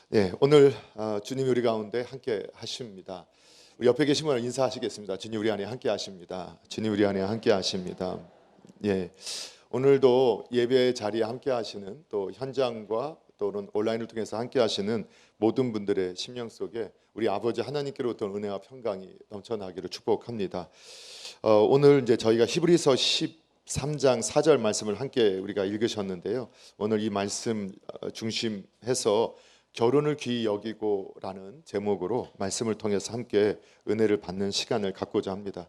네, 오늘 주님 우리 가운데 함께 하십니다. 우리 옆에 계신 분을 인사하시겠습니다. 주님 우리 안에 함께 하십니다. 주님 우리 안에 함께 하십니다. 예, 오늘도 예배 자리에 함께 하시는 또 현장과 또는 온라인을 통해서 함께 하시는 모든 분들의 심령 속에 우리 아버지 하나님께로부터 은혜와 평강이 넘쳐나기를 축복합니다. 오늘 이제 저희가 히브리서 13장 4절 말씀을 함께 우리가 읽으셨는데요. 오늘 이 말씀 중심해서 결혼을 귀히 여기고라는 제목으로 말씀을 통해서 함께 은혜를 받는 시간을 갖고자 합니다.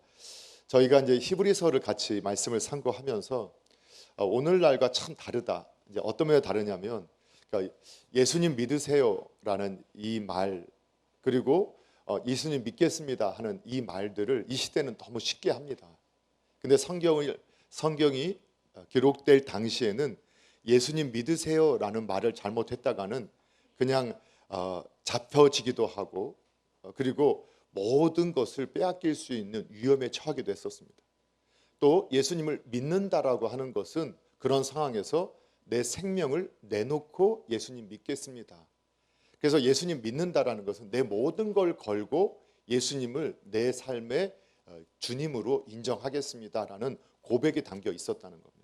저희가 이제 히브리서를 같이 말씀을 상고하면서 오늘날과 참 다르다. 이제 어떤 면에 다르냐면 그러니까 예수님 믿으세요라는 이 말 그리고 예수님 믿겠습니다 하는 이 말들을 이 시대는 너무 쉽게 합니다. 근데 성경이 기록될 당시에는 예수님 믿으세요라는 말을 잘못했다가는 그냥 잡혀지기도 하고 그리고 모든 것을 빼앗길 수 있는 위험에 처하기도 했었습니다. 또 예수님을 믿는다라고 하는 것은 그런 상황에서 내 생명을 내놓고 예수님 믿겠습니다. 그래서 예수님 믿는다라는 것은 내 모든 걸 걸고 예수님을 내 삶의 주님으로 인정하겠습니다라는 고백이 담겨 있었다는 겁니다.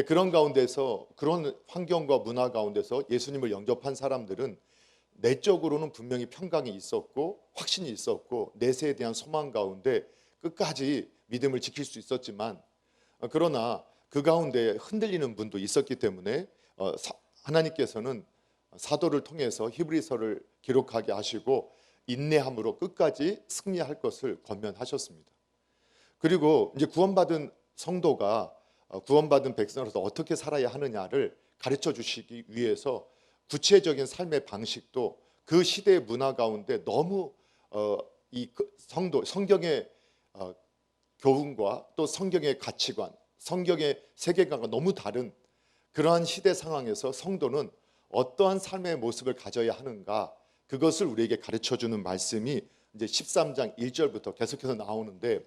그런 가운데서 그런 환경과 문화 가운데서 예수님을 영접한 사람들은 내적으로는 분명히 평강이 있었고 확신이 있었고 내세에 대한 소망 가운데 끝까지 믿음을 지킬 수 있었지만 그러나 그 가운데 흔들리는 분도 있었기 때문에 하나님께서는 사도를 통해서 히브리서를 기록하게 하시고 인내함으로 끝까지 승리할 것을 권면하셨습니다. 그리고 이제 구원받은 성도가 구원받은 백성으로서 어떻게 살아야 하느냐를 가르쳐 주시기 위해서 구체적인 삶의 방식도 그 시대의 문화 가운데 너무 이 성경의 교훈과 또 성경의 가치관, 성경의 세계관과 너무 다른 그러한 시대 상황에서 성도는 어떠한 삶의 모습을 가져야 하는가 그것을 우리에게 가르쳐 주는 말씀이 이제 13장 1절부터 계속해서 나오는데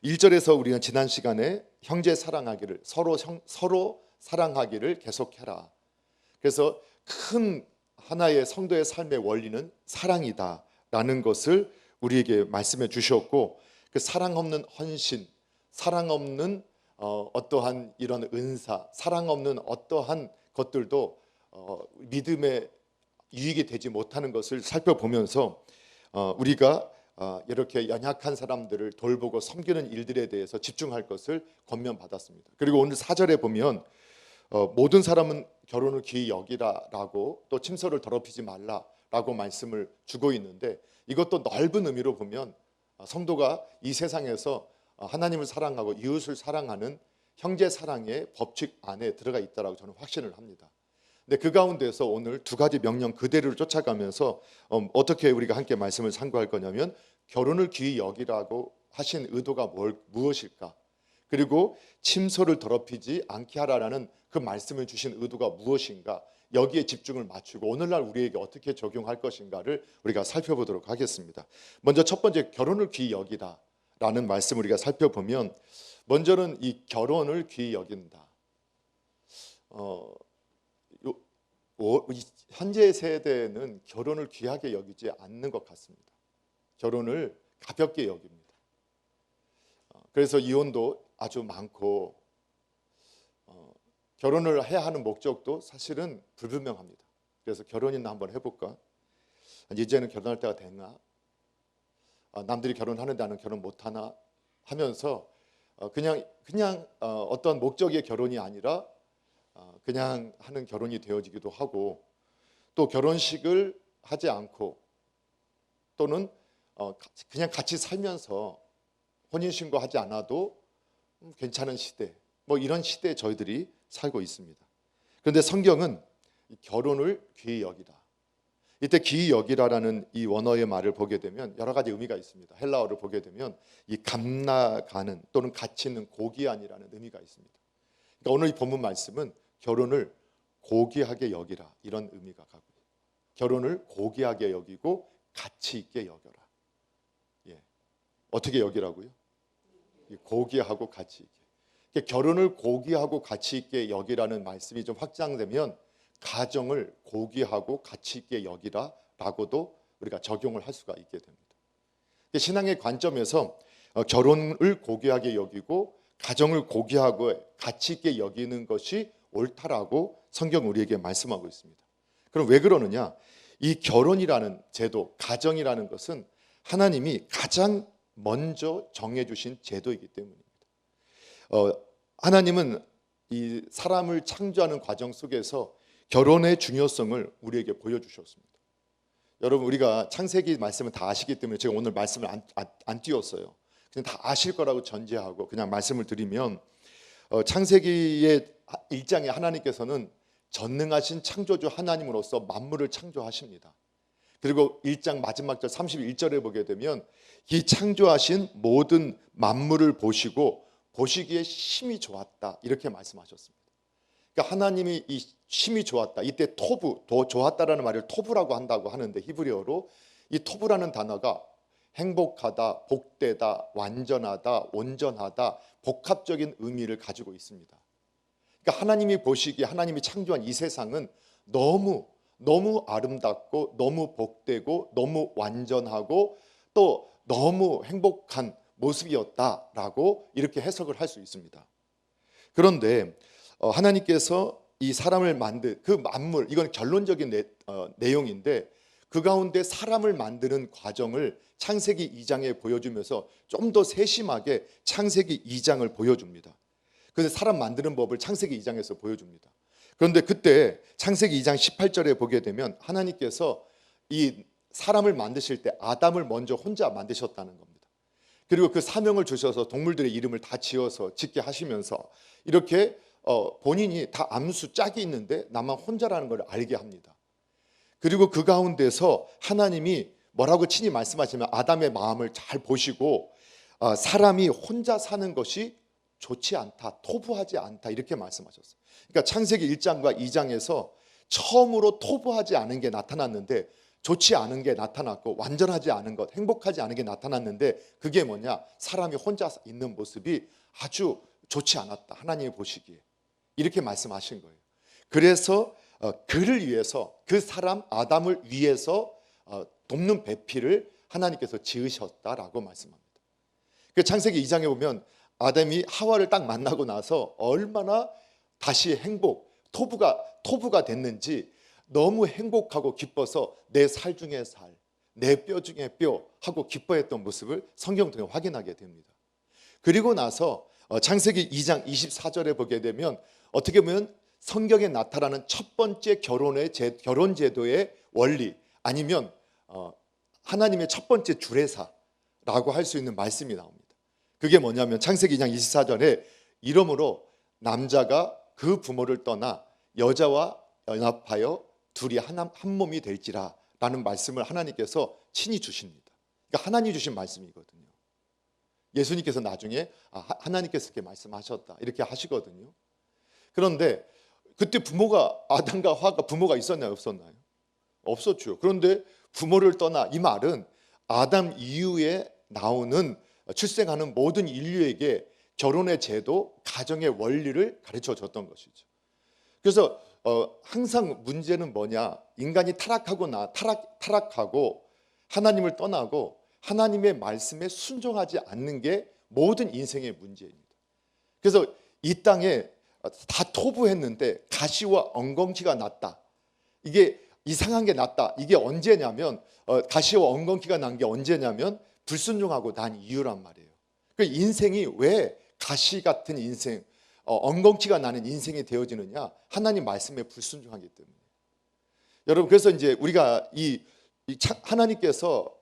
1절에서 우리는 지난 시간에 형제 사랑하기를 서로 사랑하기를 계속해라. 그래서 큰 하나의 성도의 삶의 원리는 사랑이다라는 것을 우리에게 말씀해 주셨고 그 사랑 없는 헌신, 사랑 없는 어떠한 이런 은사, 사랑 없는 어떠한 것들도 믿음의 유익이 되지 못하는 것을 살펴보면서 우리가 이렇게 연약한 사람들을 돌보고 섬기는 일들에 대해서 집중할 것을 권면받았습니다. 그리고 오늘 4절에 보면 모든 사람은 결혼을 귀히 여기라라고 또 침소를 더럽히지 말라라고 말씀을 주고 있는데 이것도 넓은 의미로 보면 성도가 이 세상에서 하나님을 사랑하고 이웃을 사랑하는 형제 사랑의 법칙 안에 들어가 있다라고 저는 확신을 합니다. 근데 그 가운데서 오늘 두 가지 명령 그대로를 쫓아가면서 어떻게 우리가 함께 말씀을 상고할 거냐면 결혼을 귀히 여기라고 하신 의도가 무엇일까? 그리고 침소를 더럽히지 않게 하라라는 그 말씀을 주신 의도가 무엇인가? 여기에 집중을 맞추고 오늘날 우리에게 어떻게 적용할 것인가를 우리가 살펴보도록 하겠습니다. 먼저 첫 번째 결혼을 귀히 여기다라는 말씀을 우리가 살펴보면 먼저는 이 결혼을 귀히 여긴다. 현재 세대는 결혼을 귀하게 여기지 않는 것 같습니다. 결혼을 가볍게 여깁니다. 그래서 이혼도 아주 많고 결혼을 해야 하는 목적도 사실은 불분명합니다. 그래서 결혼이나 한번 해볼까? 이제는 결혼할 때가 됐나? 남들이 결혼하는데 나는 결혼 못하나? 하면서 그냥 어떤 목적의 결혼이 아니라 그냥 하는 결혼이 되어지기도 하고 또 결혼식을 하지 않고 또는 그냥 같이 살면서 혼인신고하지 않아도 괜찮은 시대 뭐 이런 시대에 저희들이 살고 있습니다. 그런데 성경은 결혼을 귀히 여기다. 이때 귀히 여기라라는 이 원어의 말을 보게 되면 여러 가지 의미가 있습니다. 헬라어를 보게 되면 이 감나가는 또는 가치 있는 고귀한이라는 의미가 있습니다. 그러니까 오늘 이 본문 말씀은 결혼을 고귀하게 여기라 이런 의미가 가고 결혼을 고귀하게 여기고 가치 있게 여겨라. 어떻게 여기라고요? 고귀하고 가치 있게. 결혼을 고귀하고 가치 있게 여기라는 말씀이 좀 확장되면 가정을 고귀하고 가치 있게 여기라라고도 우리가 적용을 할 수가 있게 됩니다. 신앙의 관점에서 결혼을 고귀하게 여기고 가정을 고귀하고 가치 있게 여기는 것이 옳다라고 성경 우리에게 말씀하고 있습니다. 그럼 왜 그러느냐? 이 결혼이라는 제도, 가정이라는 것은 하나님이 가장 먼저 정해주신 제도이기 때문입니다. 하나님은 이 사람을 창조하는 과정 속에서 결혼의 중요성을 우리에게 보여주셨습니다. 여러분, 우리가 창세기 말씀을 다 아시기 때문에 제가 오늘 말씀을 안 띄웠어요. 그냥 다 아실 거라고 전제하고 그냥 말씀을 드리면, 창세기의 1장에 하나님께서는 전능하신 창조주 하나님으로서 만물을 창조하십니다. 그리고 1장 마지막 절 31절에 보게 되면 이 창조하신 모든 만물을 보시기에 심히 좋았다, 이렇게 말씀하셨습니다. 그러니까 하나님이 이 심히 좋았다, 이때 토부, 더 좋았다라는 말을 토부라고 한다고 하는데, 히브리어로 이 토부라는 단어가 행복하다, 복되다, 완전하다, 온전하다, 복합적인 의미를 가지고 있습니다. 그러니까 하나님이 보시기에, 하나님이 창조한 이 세상은 너무 아름답고 너무 복되고 너무 완전하고 또 너무 행복한 모습이었다라고 이렇게 해석을 할 수 있습니다. 그런데 하나님께서 이 사람을 만든 그 만물, 이건 결론적인 내용인데, 그 가운데 사람을 만드는 과정을 창세기 2장에 보여주면서 좀 더 세심하게 창세기 2장을 보여줍니다. 그래서 사람 만드는 법을 창세기 2장에서 보여줍니다. 그런데 그때 창세기 2장 18절에 보게 되면 하나님께서 이 사람을 만드실 때 아담을 먼저 혼자 만드셨다는 겁니다. 그리고 그 사명을 주셔서 동물들의 이름을 다 지어서 짓게 하시면서 이렇게 본인이 다 암수 짝이 있는데 나만 혼자라는 걸 알게 합니다. 그리고 그 가운데서 하나님이 뭐라고 친히 말씀하시면, 아담의 마음을 잘 보시고 사람이 혼자 사는 것이 좋지 않다, 토부하지 않다, 이렇게 말씀하셨어요. 그러니까 창세기 1장과 2장에서 처음으로 토부하지 않은 게 나타났는데, 좋지 않은 게 나타났고 완전하지 않은 것, 행복하지 않은 게 나타났는데, 그게 뭐냐? 사람이 혼자 있는 모습이 아주 좋지 않았다, 하나님이 보시기에. 이렇게 말씀하신 거예요. 그래서 그를 위해서, 그 사람 아담을 위해서 돕는 배필을 하나님께서 지으셨다라고 말씀합니다. 그 창세기 2장에 보면 아담이 하와를 딱 만나고 나서 얼마나 다시 토부가 됐는지, 너무 행복하고 기뻐서 내 살 중에 살, 내 뼈 중에 뼈 하고 기뻐했던 모습을 성경 통해 확인하게 됩니다. 그리고 나서 창세기 2장 24절에 보게 되면 어떻게 보면 성경에 나타나는 첫 번째 결혼 제도의 원리, 아니면 하나님의 첫 번째 주례사라고 할 수 있는 말씀이 나옵니다. 그게 뭐냐면 창세기 2장 24절에 이러므로 남자가 그 부모를 떠나 여자와 연합하여 둘이 한 몸이 될지라 라는 말씀을 하나님께서 친히 주십니다. 그러니까 하나님이 주신 말씀이거든요. 예수님께서 나중에 하나님께서 이렇게 말씀하셨다, 이렇게 하시거든요. 그런데 그때 아담과 하와가 부모가 있었나요, 없었나요? 없었죠. 그런데 부모를 떠나, 이 말은 아담 이후에 나오는 출생하는 모든 인류에게 결혼의 제도, 가정의 원리를 가르쳐 줬던 것이죠. 그래서 항상 문제는 뭐냐? 인간이 타락하고 하나님을 떠나고 하나님의 말씀에 순종하지 않는 게 모든 인생의 문제입니다. 그래서 이 땅에 다 토부했는데 가시와 엉겅퀴가 났다. 이게 이상한 게 났다. 이게 언제냐면, 가시와 엉겅퀴가 난 게 언제냐면 불순종하고 난 이유란 말이에요. 그 인생이 왜 가시 같은 인생, 엉겅퀴가 나는 인생이 되어지느냐? 하나님 말씀에 불순종하기 때문에. 여러분, 그래서 이제 우리가 하나님께서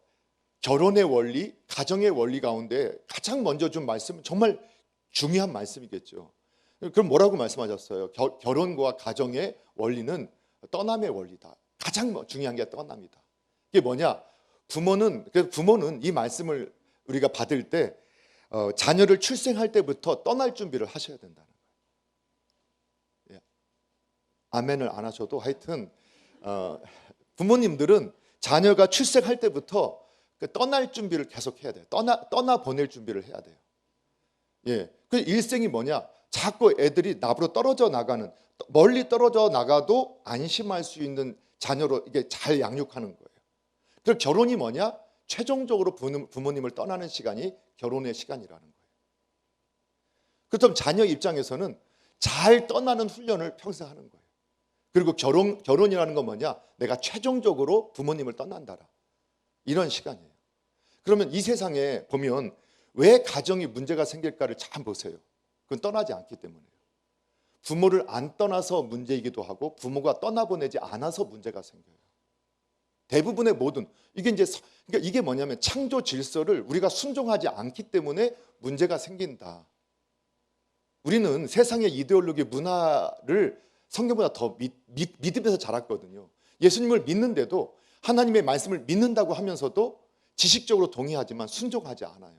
결혼의 원리, 가정의 원리 가운데 가장 먼저 준 말씀은 정말 중요한 말씀이겠죠. 그럼 뭐라고 말씀하셨어요? 결혼과 가정의 원리는 떠남의 원리다. 가장 중요한 게 떠남이다. 이게 뭐냐? 부모는 이 말씀을 우리가 받을 때 자녀를 출생할 때부터 떠날 준비를 하셔야 된다는 거예요. 예. 아멘을 안 하셔도 하여튼 부모님들은 자녀가 출생할 때부터 떠날 준비를 계속 해야 돼요. 떠나 보낼 준비를 해야 돼요. 예. 그 일생이 뭐냐? 자꾸 애들이 나보러 떨어져 나가는, 멀리 떨어져 나가도 안심할 수 있는 자녀로 이게 잘 양육하는 거예요. 그래서 결혼이 뭐냐? 최종적으로 부모님을 떠나는 시간이 결혼의 시간이라는 거예요. 그렇다면 자녀 입장에서는 잘 떠나는 훈련을 평생 하는 거예요. 그리고 결혼이라는 건 뭐냐? 내가 최종적으로 부모님을 떠난다라. 이런 시간이에요. 그러면 이 세상에 보면 왜 가정이 문제가 생길까를 잘 보세요. 그건 떠나지 않기 때문이에요. 부모를 안 떠나서 문제이기도 하고 부모가 떠나보내지 않아서 문제가 생겨요. 대부분의 모든 그러니까 이게 뭐냐면 창조 질서를 우리가 순종하지 않기 때문에 문제가 생긴다. 우리는 세상의 이데올로기 문화를 성경보다 더 믿으면서 자랐거든요. 예수님을 믿는데도 하나님의 말씀을 믿는다고 하면서도 지식적으로 동의하지만 순종하지 않아요.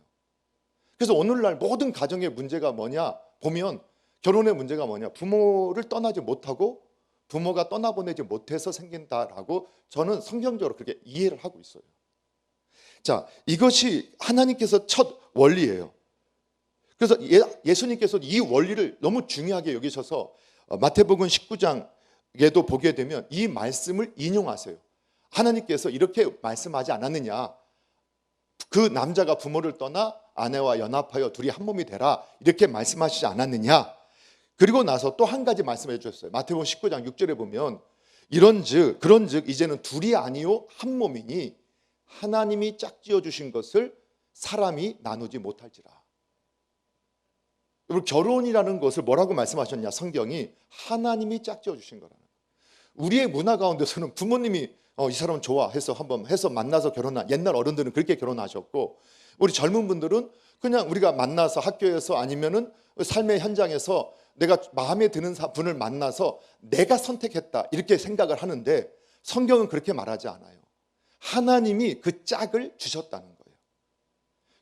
그래서 오늘날 모든 가정의 문제가 뭐냐 보면 결혼의 문제가 뭐냐? 부모를 떠나지 못하고 부모가 떠나보내지 못해서 생긴다라고 저는 성경적으로 그렇게 이해를 하고 있어요. 자, 이것이 하나님께서 첫 원리예요. 그래서 예수님께서 이 원리를 너무 중요하게 여기셔서 마태복음 19장에도 보게 되면 이 말씀을 인용하세요. 하나님께서 이렇게 말씀하지 않았느냐? 그 남자가 부모를 떠나 아내와 연합하여 둘이 한 몸이 되라 이렇게 말씀하시지 않았느냐? 그리고 나서 또 한 가지 말씀해 주셨어요. 마태복음 19장 6절에 보면 그런즉 이제는 둘이 아니요 한 몸이니 하나님이 짝지어 주신 것을 사람이 나누지 못할지라. 여러분 결혼이라는 것을 뭐라고 말씀하셨냐? 성경이 하나님이 짝지어 주신 거라는. 우리의 문화 가운데서는 부모님이 이 사람 좋아해서 한번 해서 만나서 결혼한 옛날 어른들은 그렇게 결혼하셨고 우리 젊은 분들은 그냥 우리가 만나서 학교에서 아니면은 삶의 현장에서 내가 마음에 드는 분을 만나서 내가 선택했다 이렇게 생각을 하는데 성경은 그렇게 말하지 않아요. 하나님이 그 짝을 주셨다는 거예요.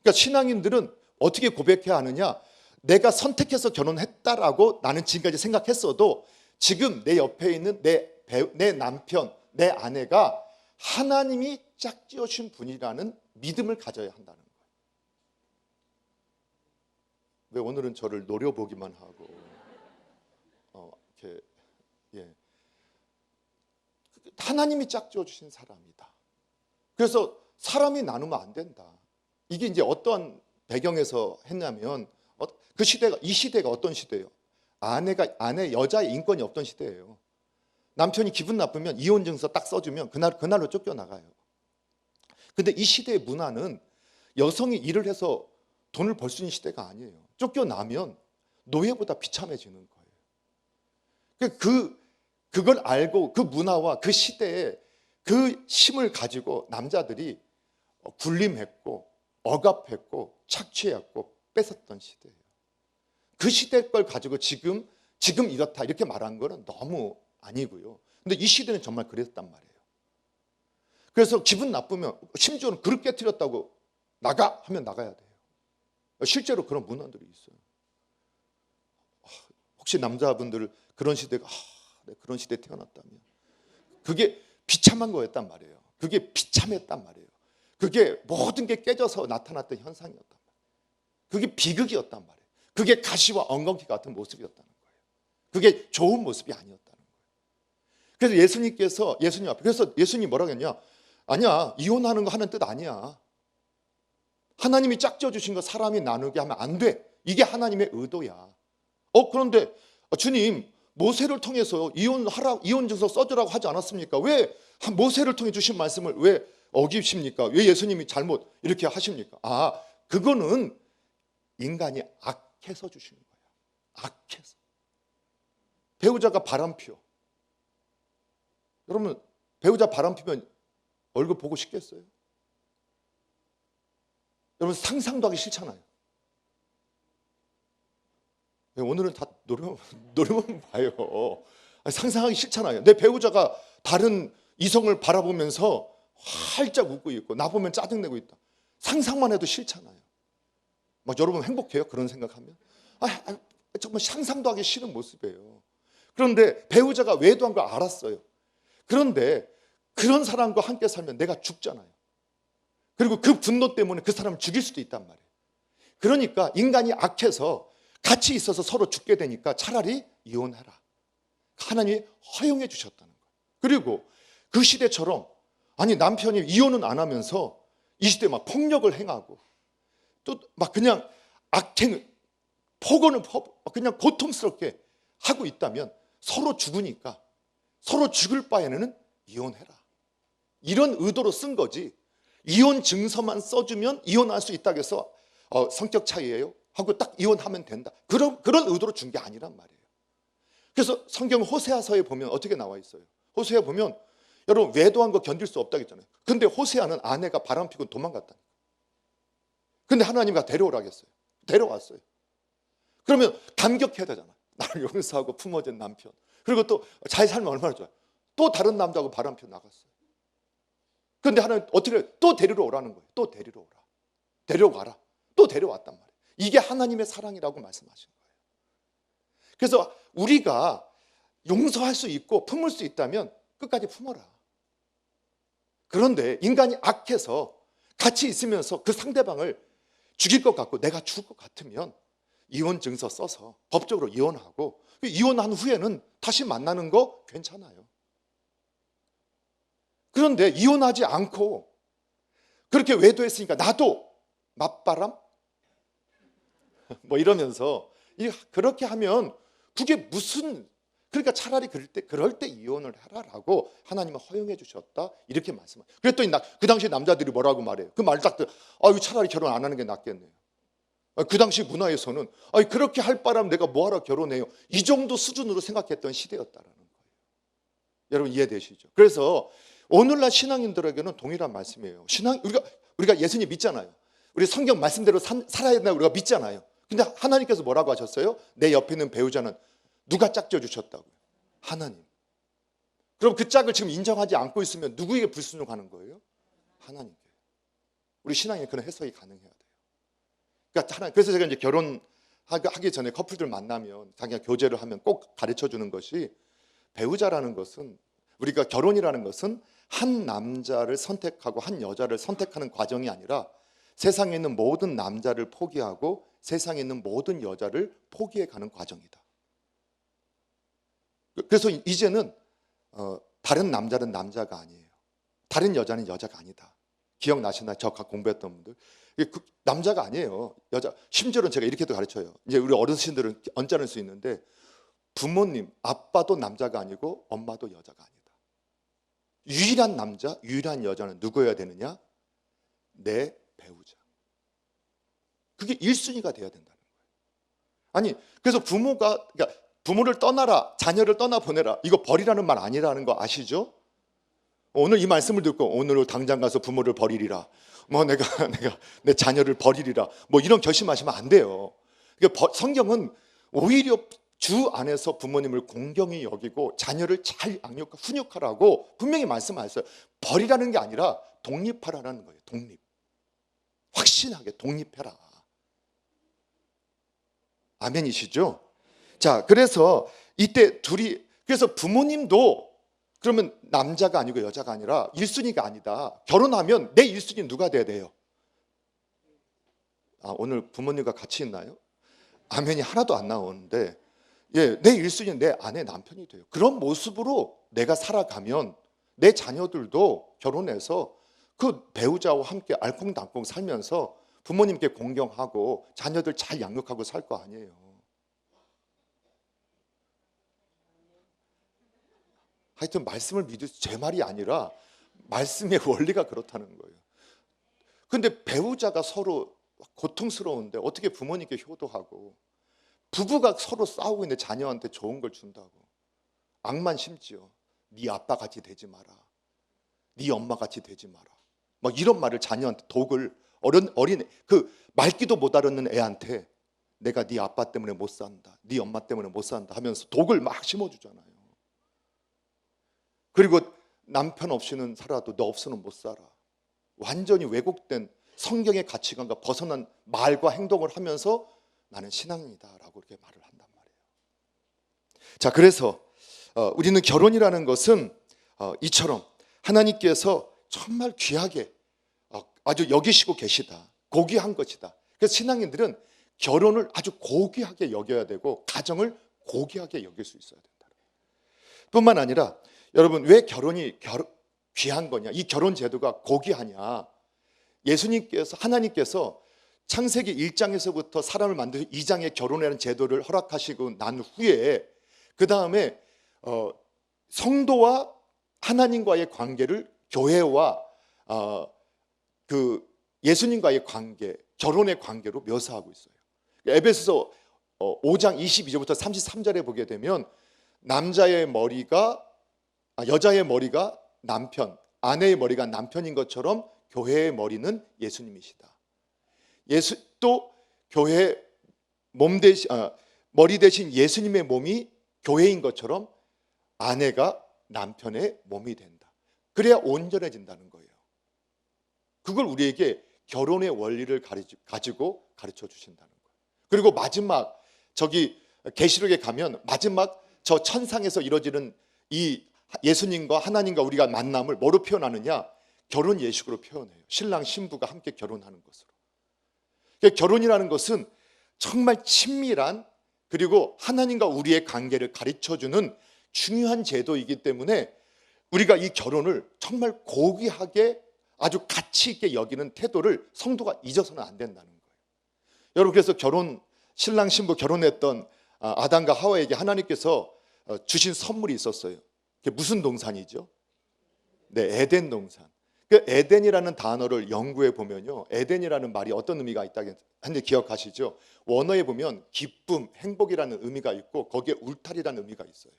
그러니까 신앙인들은 어떻게 고백해야 하느냐? 내가 선택해서 결혼했다라고 나는 지금까지 생각했어도 지금 내 옆에 있는 내 남편, 내 아내가 하나님이 짝지어 주신 분이라는 믿음을 가져야 한다는 거예요. 왜 오늘은 저를 노려보기만 하고 이렇게 하나님이 짝지어 주신 사람이다. 그래서 사람이 나누면 안 된다. 이게 이제 어떤 배경에서 했냐면 이 시대가 어떤 시대예요? 아내 여자의 인권이 없던 시대예요. 남편이 기분 나쁘면 이혼 증서 딱 써주면 그날로 쫓겨나가요. 근데 이 시대의 문화는 여성이 일을 해서 돈을 벌 수 있는 시대가 아니에요. 쫓겨나면 노예보다 비참해지는 거예요. 그걸 알고 그 문화와 그 시대에 그 힘을 가지고 남자들이 군림했고 억압했고 착취했고 뺏었던 시대예요. 그 시대 걸 가지고 지금 이렇다 이렇게 말한 거는 너무 아니고요. 근데 이 시대는 정말 그랬단 말이에요. 그래서 기분 나쁘면 심지어는 그릇 깨트렸다고 나가 하면 나가야 돼요. 실제로 그런 문화들이 있어요. 혹시 남자분들 그런 시대가 그런 시대에 태어났다면 그게 비참한 거였단 말이에요. 그게 비참했단 말이에요. 그게 모든 게 깨져서 나타났던 현상이었단 말이에요. 그게 비극이었단 말이에요. 그게 가시와 엉겅퀴 같은 모습이었다는 거예요. 그게 좋은 모습이 아니었다는 거예요. 그래서 예수님 앞에 그래서 예수님이 뭐라고 했냐? 아니야, 이혼하는 거 하는 뜻 아니야. 하나님이 짝지어 주신 거 사람이 나누게 하면 안 돼. 이게 하나님의 의도야. 그런데 주님 모세를 통해서 이혼 증서 써주라고 하지 않았습니까? 왜 모세를 통해 주신 말씀을 왜 어기십니까? 왜 예수님이 잘못 이렇게 하십니까? 그거는 인간이 악해서 주신 거예요. 악해서. 배우자가 바람피워. 여러분 배우자 바람피면 얼굴 보고 싶겠어요? 여러분 상상도 하기 싫잖아요. 오늘은 다 노려만 봐요. 상상하기 싫잖아요. 내 배우자가 다른 이성을 바라보면서 활짝 웃고 있고 나 보면 짜증내고 있다. 상상만 해도 싫잖아요. 여러분 행복해요? 그런 생각하면? 정말 상상도 하기 싫은 모습이에요. 그런데 배우자가 외도한 걸 알았어요. 그런데 그런 사람과 함께 살면 내가 죽잖아요. 그리고 그 분노 때문에 그 사람을 죽일 수도 있단 말이에요. 그러니까 인간이 악해서 같이 있어서 서로 죽게 되니까 차라리 이혼해라. 하나님이 허용해 주셨다는 거예요. 그리고 그 시대처럼 아니 남편이 이혼은 안 하면서 이 시대에 막 폭력을 행하고 또 막 그냥 악행, 폭언을 그냥 고통스럽게 하고 있다면 서로 죽으니까 서로 죽을 바에는 이혼해라. 이런 의도로 쓴 거지. 이혼 증서만 써주면 이혼할 수 있다고 해서 성격 차이예요 하고 딱 이혼하면 된다. 그런 의도로 준 게 아니란 말이에요. 그래서 성경 호세아서에 보면 어떻게 나와 있어요? 호세아 보면 여러분 외도한 거 견딜 수 없다고 했잖아요. 근데 호세아는 아내가 바람피고 도망갔다. 근데 하나님이 데려오라고 했어요. 데려왔어요. 그러면 감격해야 되잖아. 나를 용서하고 품어준 남편. 그리고 또 잘 살면 얼마나 좋아요. 또 다른 남자하고 바람피 나갔어요. 그런데 하나님 어떻게 해요? 또 데리러 오라는 거예요. 또 데리러 오라. 데려가라. 또 데려왔단 말이에요. 이게 하나님의 사랑이라고 말씀하신 거예요. 그래서 우리가 용서할 수 있고 품을 수 있다면 끝까지 품어라. 그런데 인간이 악해서 같이 있으면서 그 상대방을 죽일 것 같고 내가 죽을 것 같으면 이혼 증서 써서 법적으로 이혼하고 이혼한 후에는 다시 만나는 거 괜찮아요. 그런데 이혼하지 않고 그렇게 외도했으니까 나도 맞바람? 뭐 이러면서 그렇게 하면 그게 무슨, 그러니까 차라리 그럴 때 이혼을 해라라고 하나님은 허용해 주셨다 이렇게 말씀해요. 그랬더니 그 당시 남자들이 뭐라고 말해요? 그 말 딱 차라리 결혼 안 하는 게 낫겠네요. 그 당시 문화에서는 그렇게 할 바람 내가 뭐하러 결혼해요? 이 정도 수준으로 생각했던 시대였다라는 거예요. 여러분 이해되시죠? 그래서 오늘날 신앙인들에게는 동일한 말씀이에요. 우리가 예수님 믿잖아요. 우리 성경 말씀대로 살아야 된다고 우리가 믿잖아요. 근데 하나님께서 뭐라고 하셨어요? 내 옆에 있는 배우자는 누가 짝져 주셨다고요? 하나님. 그럼 그 짝을 지금 인정하지 않고 있으면 누구에게 불순종하는 거예요? 하나님께. 우리 신앙에 그런 해석이 가능해야 돼요. 그러니까 그래서 제가 이제 결혼하기 전에 커플들 만나면 자기가 교제를 하면 꼭 가르쳐 주는 것이, 배우자라는 것은, 우리가 결혼이라는 것은 한 남자를 선택하고 한 여자를 선택하는 과정이 아니라 세상에 있는 모든 남자를 포기하고 세상에 있는 모든 여자를 포기해 가는 과정이다. 그래서 이제는 다른 남자는 남자가 아니에요. 다른 여자는 여자가 아니다. 기억나시나요? 저 공부했던 분들. 남자가 아니에요. 여자. 심지어는 제가 이렇게도 가르쳐요. 이제 우리 어르신들은 언짢을 수 있는데 부모님, 아빠도 남자가 아니고 엄마도 여자가 아니다. 유일한 남자, 유일한 여자는 누구여야 되느냐? 내 배우자. 그게 1순위가 돼야 된다는 거예요. 아니, 그래서 그러니까 부모를 떠나라, 자녀를 떠나보내라, 이거 버리라는 말 아니라는 거 아시죠? 오늘 이 말씀을 듣고 오늘 당장 가서 부모를 버리리라, 뭐 내가 내 자녀를 버리리라, 뭐 이런 결심하시면 안 돼요. 성경은 오히려 주 안에서 부모님을 공경히 여기고 자녀를 잘 훈육하라고 분명히 말씀하셨어요. 버리라는 게 아니라 독립하라는 거예요. 독립. 확신하게 독립해라. 아멘이시죠? 자, 그래서 이때 그래서 부모님도 그러면 남자가 아니고 여자가 아니라 1순위가 아니다. 결혼하면 내 1순위는 누가 돼야 돼요? 오늘 부모님과 같이 있나요? 아멘이 하나도 안 나오는데, 내 1순위는 내 아내 남편이 돼요. 그런 모습으로 내가 살아가면 내 자녀들도 결혼해서 그 배우자와 함께 알콩달콩 살면서 부모님께 공경하고 자녀들 잘 양육하고 살 거 아니에요. 하여튼 말씀을 믿으세요. 제 말이 아니라 말씀의 원리가 그렇다는 거예요. 근데 배우자가 서로 고통스러운데 어떻게 부모님께 효도하고, 부부가 서로 싸우고 있는데 자녀한테 좋은 걸 준다고. 악만 심지어 네 아빠 같이 되지 마라, 네 엄마 같이 되지 마라, 막 이런 말을 자녀한테, 독을, 어린 그 말귀도 못 알아듣는 애한테 내가 네 아빠 때문에 못 산다, 네 엄마 때문에 못 산다 하면서 독을 막 심어주잖아요. 그리고 남편 없이는 살아도 너 없이는 못 살아. 완전히 왜곡된 성경의 가치관과 벗어난 말과 행동을 하면서 나는 신앙이다라고 이렇게 말을 한단 말이에요. 자, 그래서 우리는 결혼이라는 것은 이처럼 하나님께서 정말 귀하게 아주 여기시고 계시다, 고귀한 것이다. 그래서 신앙인들은 결혼을 아주 고귀하게 여겨야 되고 가정을 고귀하게 여길 수 있어야 된다. 뿐만 아니라 여러분, 왜 결혼이 귀한 거냐? 이 결혼 제도가 고귀하냐? 예수님께서, 하나님께서 창세기 1장에서부터 사람을 만드셔 2장에 결혼이라는 제도를 허락하시고 난 후에 그 다음에 성도와 하나님과의 관계를 교회와 그 예수님과의 관계, 결혼의 관계로 묘사하고 있어요. 에베소서 5장 22절부터 33절에 보게 되면 여자의 머리가 남편, 아내의 머리가 남편인 것처럼 교회의 머리는 예수님이시다. 또 교회 머리 대신 예수님의 몸이 교회인 것처럼 아내가 남편의 몸이 된다. 그래야 온전해진다는 거예요. 그걸 우리에게 결혼의 원리를 가지고 가르쳐 주신다는 거예요. 그리고 마지막 계시록에 가면 마지막 저 천상에서 이루어지는 이 예수님과 하나님과 우리가 만남을 뭐로 표현하느냐? 결혼 예식으로 표현해요. 신랑 신부가 함께 결혼하는 것으로. 결혼이라는 것은 정말 친밀한, 그리고 하나님과 우리의 관계를 가르쳐주는 중요한 제도이기 때문에 우리가 이 결혼을 정말 고귀하게 아주 가치 있게 여기는 태도를 성도가 잊어서는 안 된다는 거예요. 여러분, 그래서 신랑 신부 결혼했던 아담과 하와에게 하나님께서 주신 선물이 있었어요. 그게 무슨 동산이죠? 네, 에덴 동산. 그 에덴이라는 단어를 연구해 보면요, 에덴이라는 말이 어떤 의미가 있다고 하는지 기억하시죠? 원어에 보면 기쁨, 행복이라는 의미가 있고 거기에 울타리라는 의미가 있어요.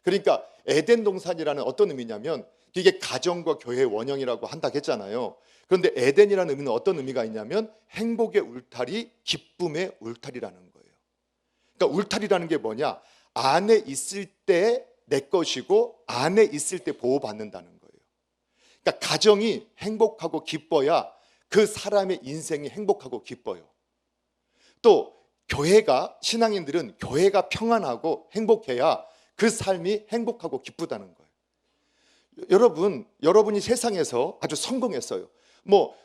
그러니까 에덴 동산이라는 어떤 의미냐면 이게 가정과 교회의 원형이라고 한다고 했잖아요. 그런데 에덴이라는 의미는 어떤 의미가 있냐면 행복의 울타리, 기쁨의 울타리라는 거예요. 그러니까 울타리라는 게 뭐냐? 안에 있을 때 내 것이고 안에 있을 때 보호받는다는 거예요. 그러니까 가정이 행복하고 기뻐야 그 사람의 인생이 행복하고 기뻐요. 또 신앙인들은 교회가 평안하고 행복해야 그 삶이 행복하고 기쁘다는 거예요. 여러분이 세상에서 아주 성공했어요.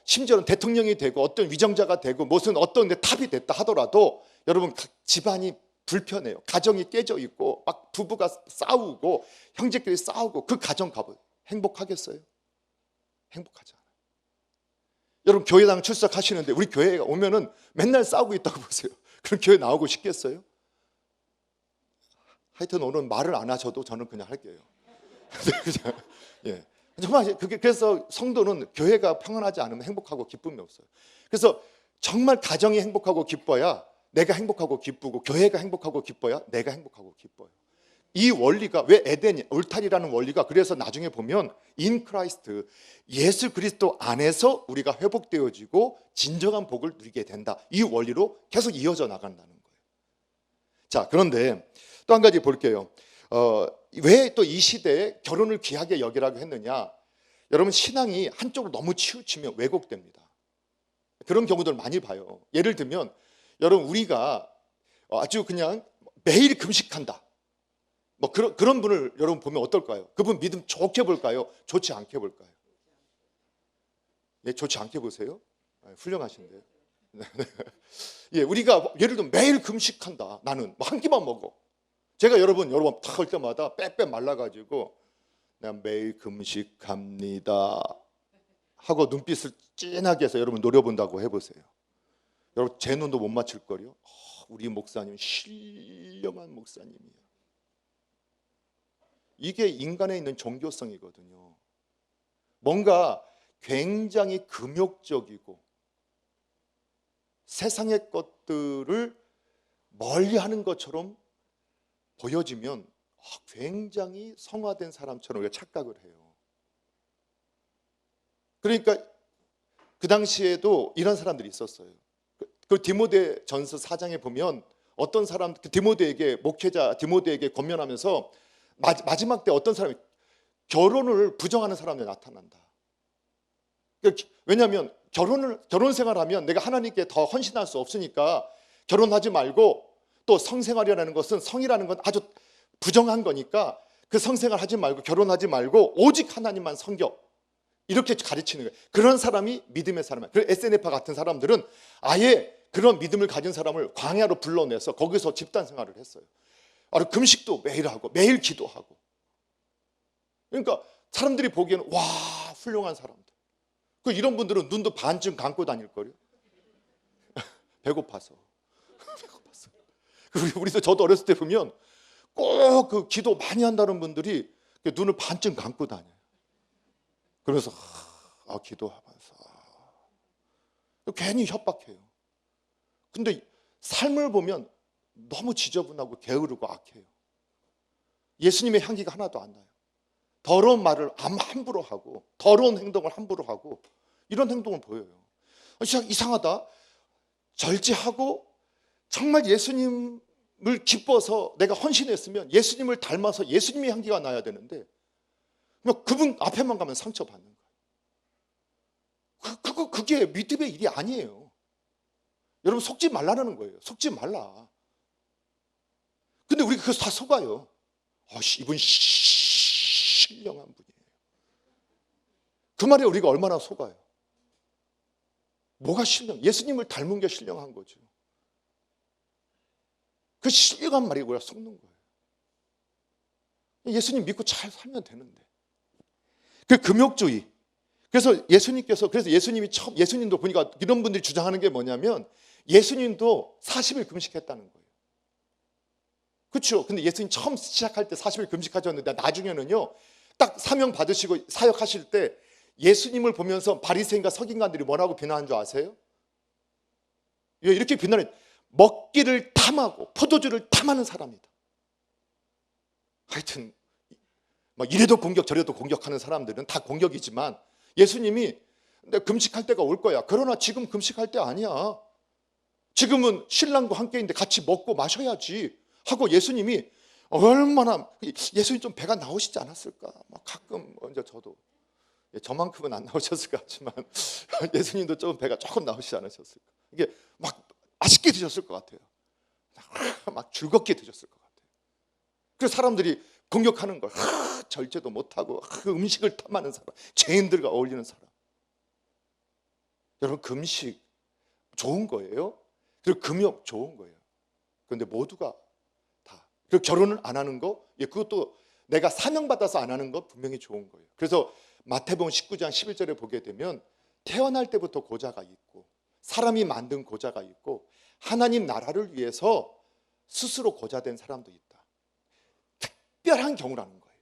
심지어는 대통령이 되고 어떤 위정자가 되고 무슨 어떤 데 탑이 됐다 하더라도 여러분, 집안이 불편해요. 가정이 깨져 있고 막 부부가 싸우고 형제끼리 싸우고 그 가정 가보세요. 행복하겠어요? 행복하지 않아요. 여러분, 교회당 출석하시는데 우리 교회에 오면은 맨날 싸우고 있다고 보세요. 그럼 교회 나오고 싶겠어요? 하여튼 오늘 말을 안 하셔도 저는 그냥 할게요. 예. 정말 그래서 성도는 교회가 평안하지 않으면 행복하고 기쁨이 없어요. 그래서 정말 가정이 행복하고 기뻐야 내가 행복하고 기쁘고, 교회가 행복하고 기뻐야 내가 행복하고 기뻐요. 이 원리가 왜 에덴 울타리라는 원리가, 그래서 나중에 보면 인 크라이스트, 예수 그리스도 안에서 우리가 회복되어지고 진정한 복을 누리게 된다. 이 원리로 계속 이어져 나간다는 거예요. 자, 그런데 또 한 가지 볼게요. 왜 또 이 시대에 결혼을 귀하게 여기라고 했느냐? 여러분, 신앙이 한쪽으로 너무 치우치면 왜곡됩니다. 그런 경우들 많이 봐요. 예를 들면 여러분, 우리가 아주 그냥 매일 금식한다, 그런 분을 여러분 보면 어떨까요? 그분 믿음 좋게 볼까요? 좋지 않게 볼까요? 예, 좋지 않게 보세요. 훌륭하신데요. 예, 우리가 예를 들면 매일 금식한다. 나는 한 끼만 먹어. 제가 여러분 탁 할 때마다 빼빼 말라가지고 내가 매일 금식합니다 하고 눈빛을 찐하게 해서 여러분 노려본다고 해보세요. 여러분, 제 눈도 못 맞출 거요. 우리 목사님 신령한 목사님이에요. 이게 인간에 있는 종교성이거든요. 뭔가 굉장히 금욕적이고 세상의 것들을 멀리하는 것처럼 보여지면 굉장히 성화된 사람처럼 우리가 착각을 해요. 그러니까 그 당시에도 이런 사람들이 있었어요. 그 디모데전서 4장에 보면 어떤 사람, 목회자 디모데에게 권면하면서 마지막 때 어떤 사람이 결혼을 부정하는 사람이 나타난다. 왜냐하면 결혼 생활하면 내가 하나님께 더 헌신할 수 없으니까 결혼하지 말고, 또 성생활이라는 것은, 성이라는 건 아주 부정한 거니까 그 성생활 하지 말고 결혼하지 말고 오직 하나님만 섬겨, 이렇게 가르치는 거예요. 그런 사람이 믿음의 사람이에요. SNF와 같은 사람들은 아예 그런 믿음을 가진 사람을 광야로 불러내서 거기서 집단 생활을 했어요. 금식도 매일 하고 매일 기도하고. 그러니까 사람들이 보기에는 와, 훌륭한 사람들. 이런 분들은 눈도 반쯤 감고 다닐걸요. 배고파서. 우리도 저도 어렸을 때 보면 꼭 그 기도 많이 한다는 분들이 눈을 반쯤 감고 다녀요. 그래서 기도하면서 괜히 협박해요. 근데 삶을 보면 너무 지저분하고 게으르고 악해요. 예수님의 향기가 하나도 안 나요. 더러운 말을 함부로 하고 더러운 행동을 함부로 하고 이런 행동을 보여요. 진짜 이상하다. 절제하고 정말 예수님을 기뻐서 내가 헌신했으면 예수님을 닮아서 예수님의 향기가 나야 되는데 그분 앞에만 가면 상처받는 거예요. 그게 믿음의 일이 아니에요. 여러분 속지 말라는 거예요. 속지 말라. 근데 우리 그거 다 속아요. 이분 신령한 분이에요. 그 말에 우리가 얼마나 속아요. 뭐가 신령? 예수님을 닮은 게 신령한 거죠. 그 신령한 말이 우리가 속는 거예요. 예수님 믿고 잘 살면 되는데. 그 금욕주의. 그래서 예수님이 처음, 예수님도 보니까 이런 분들이 주장하는 게 뭐냐면 예수님도 40일 금식했다는 거예요. 그렇죠? 근데 예수님 처음 시작할 때 40일 금식하셨는데 나중에는요, 딱 사명 받으시고 사역하실 때 예수님을 보면서 바리새인과 서기관들이 뭐라고 비난한 줄 아세요? 이렇게 비난해. 먹기를 탐하고 포도주를 탐하는 사람이다. 하여튼 이래도 공격 저래도 공격하는 사람들은 다 공격이지만 예수님이 금식할 때가 올 거야. 그러나 지금 금식할 때 아니야. 지금은 신랑과 함께 있는데 같이 먹고 마셔야지 하고 예수님이 얼마나, 예수님 좀 배가 나오시지 않았을까? 가끔 언제 저도 저만큼은 안 나오셨을 것 같지만 예수님도 좀 배가 조금 나오시지 않으셨을까? 이게 막 맛있게 드셨을 것 같아요. 막 즐겁게 드셨을 것 같아요. 그래서 사람들이 공격하는 걸 절제도 못하고 그 음식을 탐하는 사람, 죄인들과 어울리는 사람. 여러분 금식 좋은 거예요. 그리고 금욕 좋은 거예요. 그런데 모두가 다. 그리고 결혼을 안 하는 거, 그것도 내가 사명받아서 안 하는 거 분명히 좋은 거예요. 그래서 마태복음 19장 11절에 보게 되면 태어날 때부터 고자가 있고 사람이 만든 고자가 있고 하나님 나라를 위해서 스스로 고자된 사람도 있다. 특별한 경우라는 거예요.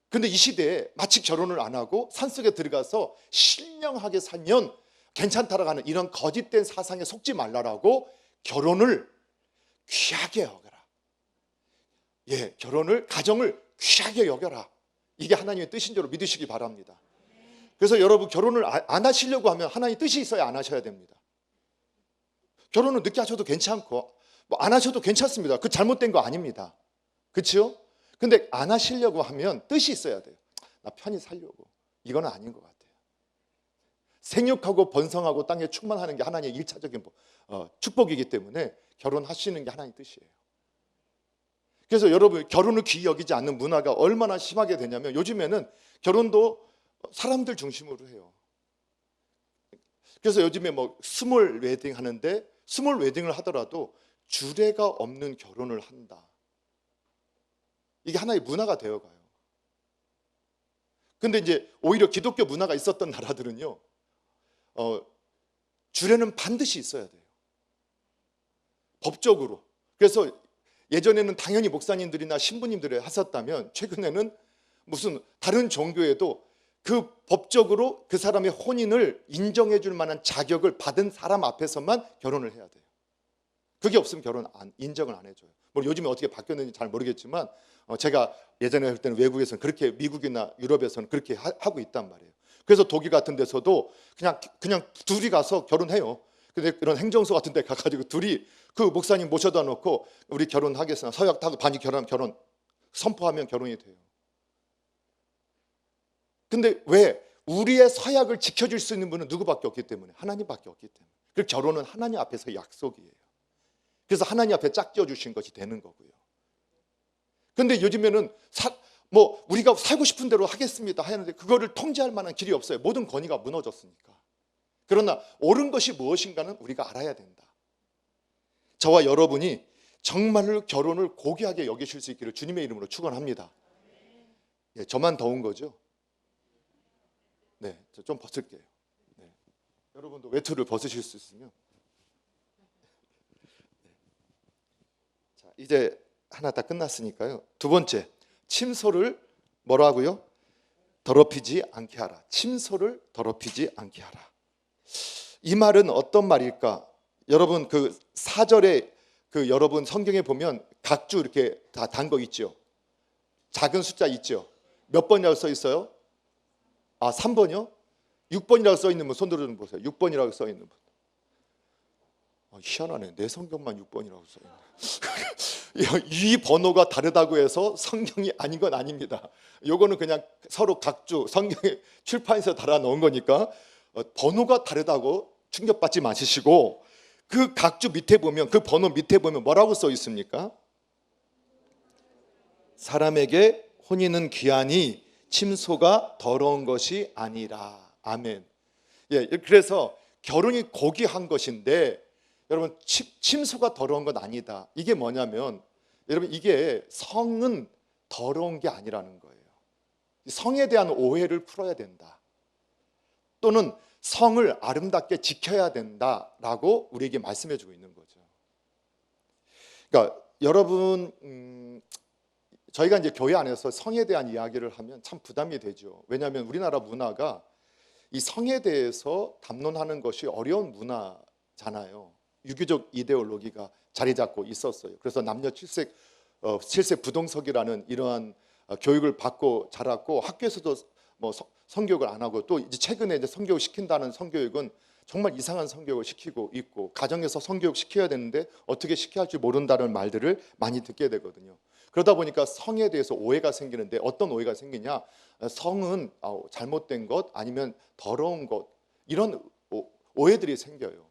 근데 이 시대에 마치 결혼을 안 하고 산속에 들어가서 신령하게 살면 괜찮다라고 하는 이런 거짓된 사상에 속지 말라라고 결혼을 귀하게 여겨라. 결혼을, 가정을 귀하게 여겨라. 이게 하나님의 뜻인 줄 믿으시기 바랍니다. 그래서 여러분 결혼을 안 하시려고 하면 하나님의 뜻이 있어야 안 하셔야 됩니다. 결혼은 늦게 하셔도 괜찮고 안 하셔도 괜찮습니다. 그 잘못된 거 아닙니다. 그렇죠? 근데 안 하시려고 하면 뜻이 있어야 돼요. 나 편히 살려고. 이거는 아닌 것 같아요. 생육하고 번성하고 땅에 충만하는 게 하나님의 일차적인 축복이기 때문에 결혼하시는 게 하나님의 뜻이에요. 그래서 여러분 결혼을 귀히 여기지 않는 문화가 얼마나 심하게 되냐면 요즘에는 결혼도 사람들 중심으로 해요. 그래서 요즘에 스몰 웨딩 하는데 스몰 웨딩을 하더라도 주례가 없는 결혼을 한다. 이게 하나의 문화가 되어가요. 근데 이제 오히려 기독교 문화가 있었던 나라들은요, 주례는 반드시 있어야 돼요. 법적으로. 그래서 예전에는 당연히 목사님들이나 신부님들이 하셨다면 최근에는 무슨 다른 종교에도 그 법적으로 그 사람의 혼인을 인정해 줄 만한 자격을 받은 사람 앞에서만 결혼을 해야 돼요. 그게 없으면 인정을 안 해줘요. 요즘에 어떻게 바뀌었는지 잘 모르겠지만 제가 예전에 할 때는 외국에서는 그렇게, 미국이나 유럽에서는 그렇게 하고 있단 말이에요. 그래서 독일 같은 데서도 그냥 둘이 가서 결혼해요. 근데 이런 행정소 같은 데 가가지고 둘이 그 목사님 모셔다 놓고 우리 결혼하겠습니다. 서약 타고 반지 결혼 선포하면 결혼이 돼요. 근데 왜? 우리의 서약을 지켜줄 수 있는 분은 누구밖에 없기 때문에, 하나님밖에 없기 때문에. 그 결혼은 하나님 앞에서 약속이에요. 그래서 하나님 앞에 짝지어 주신 것이 되는 거고요. 근데 요즘에는 우리가 살고 싶은 대로 하겠습니다 하는데 그거를 통제할 만한 길이 없어요. 모든 권위가 무너졌으니까. 그러나 옳은 것이 무엇인가는 우리가 알아야 된다. 저와 여러분이 정말로 결혼을 고귀하게 여기실 수 있기를 주님의 이름으로 축원합니다. 예, 저만 더운 거죠? 네, 저 좀 벗을게요. 네. 여러분도 외투를 벗으실 수 있으면. 네. 자, 이제 하나 다 끝났으니까요. 두 번째, 침소를 뭐라고요? 더럽히지 않게 하라. 침소를 더럽히지 않게 하라. 이 말은 어떤 말일까? 여러분 그 4절에 여러분 성경에 보면 각주 이렇게 다 단 거 있죠. 작은 숫자 있죠. 몇 번이라고 써 있어요? 3번이요? 6번이라고 써 있는 분 손 들어 좀 보세요. 6번이라고 써 있는 분. 희한하네. 내 성경만 6번이라고 써 있네. 이 번호가 다르다고 해서 성경이 아닌 건 아닙니다. 요거는 그냥 서로 각주 성경에 출판에서 달아 놓은 거니까 번호가 다르다고 충격받지 마시고 그 각주 밑에 보면 그 번호 밑에 보면 뭐라고 써 있습니까? 사람에게 혼인은 귀하니 침소가 더러운 것이 아니라. 아멘. 예, 그래서 결혼이 고귀한 것인데 여러분 침소가 더러운 건 아니다. 이게 뭐냐면 여러분 이게 성은 더러운 게 아니라는 거예요. 성에 대한 오해를 풀어야 된다. 또는 성을 아름답게 지켜야 된다라고 우리에게 말씀해 주고 있는 거죠. 그러니까 여러분 저희가 이제 교회 안에서 성에 대한 이야기를 하면 참 부담이 되죠. 왜냐하면 우리나라 문화가 이 성에 대해서 담론하는 것이 어려운 문화잖아요. 유교적 이데올로기가 자리 잡고 있었어요. 그래서 남녀 칠색 부동석이라는 이러한 교육을 받고 자랐고 학교에서도 뭐 성교육을 안 하고 또 이제 최근에 이제 성교육 시킨다는 성교육은 정말 이상한 성교육을 시키고 있고 가정에서 성교육 시켜야 되는데 어떻게 시켜야 할지 모른다는 말들을 많이 듣게 되거든요. 그러다 보니까 성에 대해서 오해가 생기는데 어떤 오해가 생기냐? 성은 잘못된 것 아니면 더러운 것 이런 오해들이 생겨요.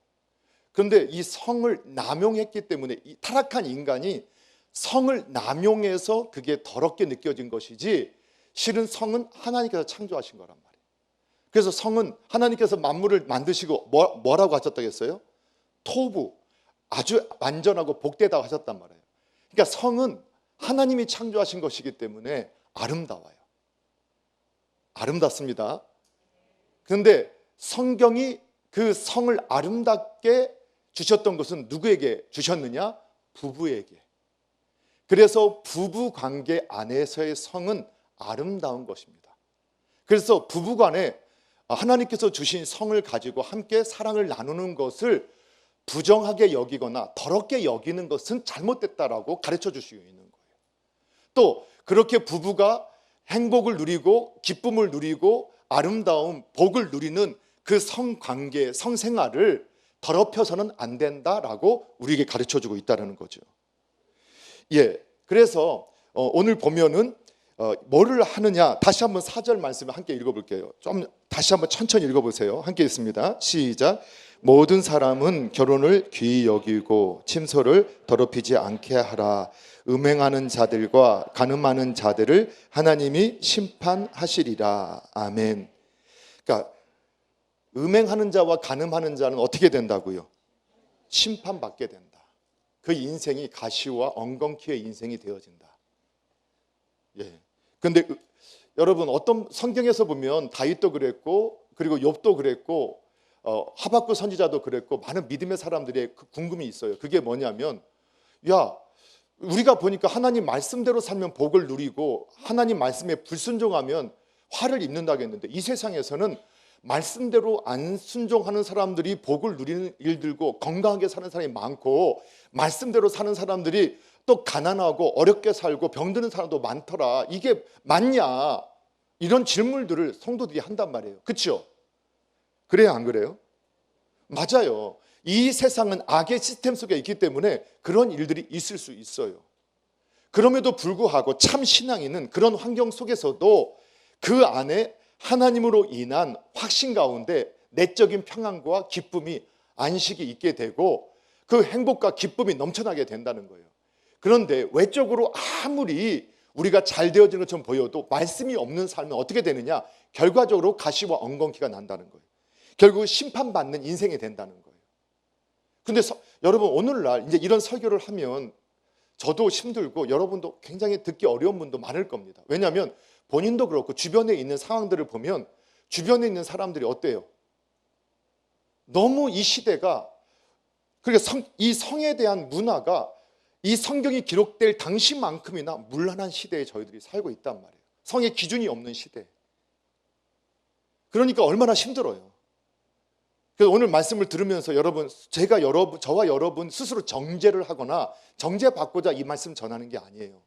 그런데 이 성을 남용했기 때문에 이 타락한 인간이 성을 남용해서 그게 더럽게 느껴진 것이지 실은 성은 하나님께서 창조하신 거란 말이에요. 그래서 성은 하나님께서 만물을 만드시고 뭐라고 하셨다고 했어요? 토부, 아주 완전하고 복되다고 하셨단 말이에요. 그러니까 성은 하나님이 창조하신 것이기 때문에 아름다워요. 아름답습니다. 그런데 성경이 그 성을 아름답게 주셨던 것은 누구에게 주셨느냐? 부부에게. 그래서 부부 관계 안에서의 성은 아름다운 것입니다. 그래서 부부간에 하나님께서 주신 성을 가지고 함께 사랑을 나누는 것을 부정하게 여기거나 더럽게 여기는 것은 잘못됐다라고 가르쳐 주시고 있는 거예요. 또 그렇게 부부가 행복을 누리고 기쁨을 누리고 아름다운 복을 누리는 그 성관계, 성생활을 더럽혀서는 안 된다라고 우리에게 가르쳐주고 있다는 거죠. 예, 그래서 오늘 보면은 뭐를 하느냐? 다시 한번 4절 말씀을 함께 읽어볼게요. 좀 다시 한번 천천히 읽어보세요. 함께 읽습니다. 시작. 모든 사람은 결혼을 귀히 여기고 침소를 더럽히지 않게 하라. 음행하는 자들과 간음하는 자들을 하나님이 심판하시리라. 아멘. 그러니까 음행하는 자와 간음하는 자는 어떻게 된다고요? 심판받게 된다. 그 인생이 가시와 엉겅퀴의 인생이 되어진다. 예. 근데 여러분 어떤 성경에서 보면 다윗도 그랬고 그리고 욥도 그랬고 하박국 선지자도 그랬고 많은 믿음의 사람들의 그 궁금이 있어요. 그게 뭐냐면 야 우리가 보니까 하나님 말씀대로 살면 복을 누리고 하나님 말씀에 불순종하면 화를 입는다고 했는데 이 세상에서는 말씀대로 안 순종하는 사람들이 복을 누리는 일들고 건강하게 사는 사람이 많고 말씀대로 사는 사람들이 또 가난하고 어렵게 살고 병드는 사람도 많더라. 이게 맞냐? 이런 질문들을 성도들이 한단 말이에요. 그렇죠? 그래요, 안 그래요? 맞아요. 이 세상은 악의 시스템 속에 있기 때문에 그런 일들이 있을 수 있어요. 그럼에도 불구하고 참 신앙인은 그런 환경 속에서도 그 안에 하나님으로 인한 확신 가운데 내적인 평안과 기쁨이 안식이 있게 되고 그 행복과 기쁨이 넘쳐나게 된다는 거예요. 그런데 외적으로 아무리 우리가 잘 되어지는 것처럼 보여도 말씀이 없는 삶은 어떻게 되느냐? 결과적으로 가시와 엉겅퀴가 난다는 거예요. 결국 심판받는 인생이 된다는 거예요. 근데 여러분 오늘날 이제 이런 설교를 하면 저도 힘들고 여러분도 굉장히 듣기 어려운 분도 많을 겁니다. 왜냐하면 본인도 그렇고 주변에 있는 상황들을 보면 주변에 있는 사람들이 어때요? 너무 이 시대가, 그러니까 이 성에 대한 문화가 이 성경이 기록될 당시만큼이나 문란한 시대에 저희들이 살고 있단 말이에요. 성의 기준이 없는 시대. 그러니까 얼마나 힘들어요. 그래서 오늘 말씀을 들으면서 저와 여러분 스스로 정죄를 하거나 정죄받고자 이 말씀 전하는 게 아니에요.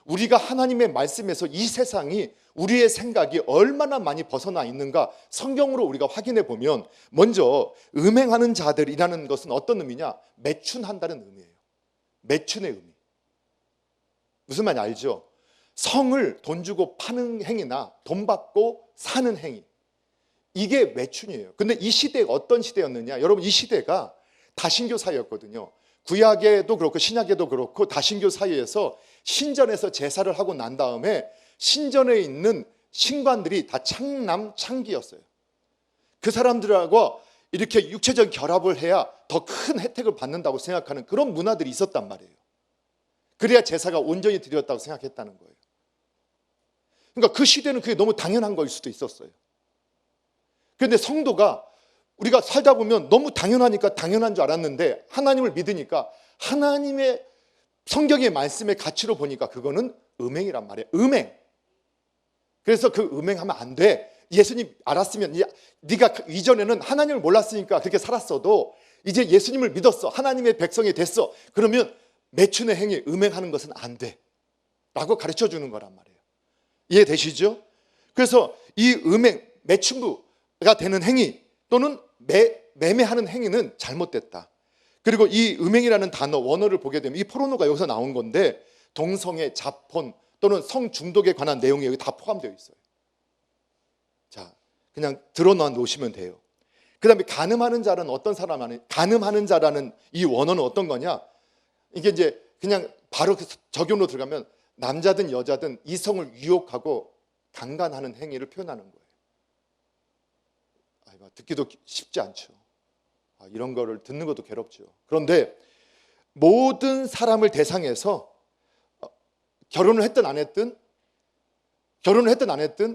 우리가 하나님의 말씀에서 이 세상이 우리의 생각이 얼마나 많이 벗어나 있는가 성경으로 우리가 확인해 보면, 먼저 음행하는 자들이라는 것은 어떤 의미냐? 매춘한다는 의미예요. 매춘의 의미. 무슨 말인지 알죠? 성을 돈 주고 파는 행위나 돈 받고 사는 행위, 이게 매춘이에요. 근데 이 시대가 어떤 시대였느냐? 여러분, 이 시대가 다신교 사회였거든요. 구약에도 그렇고 신약에도 그렇고 다신교 사회에서 신전에서 제사를 하고 난 다음에 신전에 있는 신관들이 다 창남 창기였어요. 그 사람들하고 이렇게 육체적 결합을 해야 더 큰 혜택을 받는다고 생각하는 그런 문화들이 있었단 말이에요. 그래야 제사가 온전히 드렸다고 생각했다는 거예요. 그러니까 그 시대는 그게 너무 당연한 거일 수도 있었어요. 그런데 성도가 우리가 살다 보면 너무 당연하니까 당연한 줄 알았는데, 하나님을 믿으니까 하나님의 성경의 말씀의 가치로 보니까 그거는 음행이란 말이에요. 음행. 그래서 그 음행하면 안 돼. 예수님 알았으면, 네가 이전에는 하나님을 몰랐으니까 그렇게 살았어도 이제 예수님을 믿었어, 하나님의 백성이 됐어, 그러면 매춘의 행위, 음행하는 것은 안 돼 라고 가르쳐 주는 거란 말이에요. 이해되시죠? 그래서 이 음행, 매춘부가 되는 행위 또는 매매하는 행위는 잘못됐다. 그리고 이 음행이라는 단어, 원어를 보게 되면 이 포르노가 여기서 나온 건데, 동성애, 자폰 또는 성중독에 관한 내용이 여기 다 포함되어 있어요. 자, 그냥 드러놔 놓으시면 돼요. 그 다음에 간음하는 자는 어떤 사람 안에, 간음하는 자라는 이 원어는 어떤 거냐? 이게 이제 그냥 바로 적용으로 들어가면 남자든 여자든 이성을 유혹하고 강간하는 행위를 표현하는 거예요. 듣기도 쉽지 않죠. 이런 거를 듣는 것도 괴롭죠. 그런데 모든 사람을 대상해서 결혼을 했든 안 했든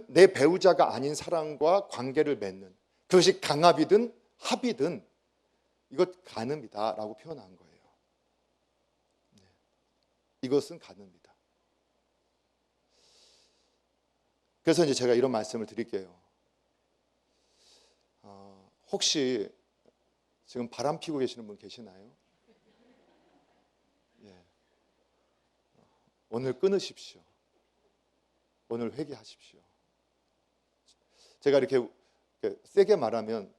내 배우자가 아닌 사람과 관계를 맺는, 그것이 강압이든 합의든 이것 간음이다 라고 표현한 거예요. 이것은 간음이다. 그래서 이제 제가 이런 말씀을 드릴게요. 혹시 지금 바람 피고 계시는 분 계시나요? 예. 오늘 끊으십시오. 오늘 회개하십시오. 제가 이렇게 세게 말하면,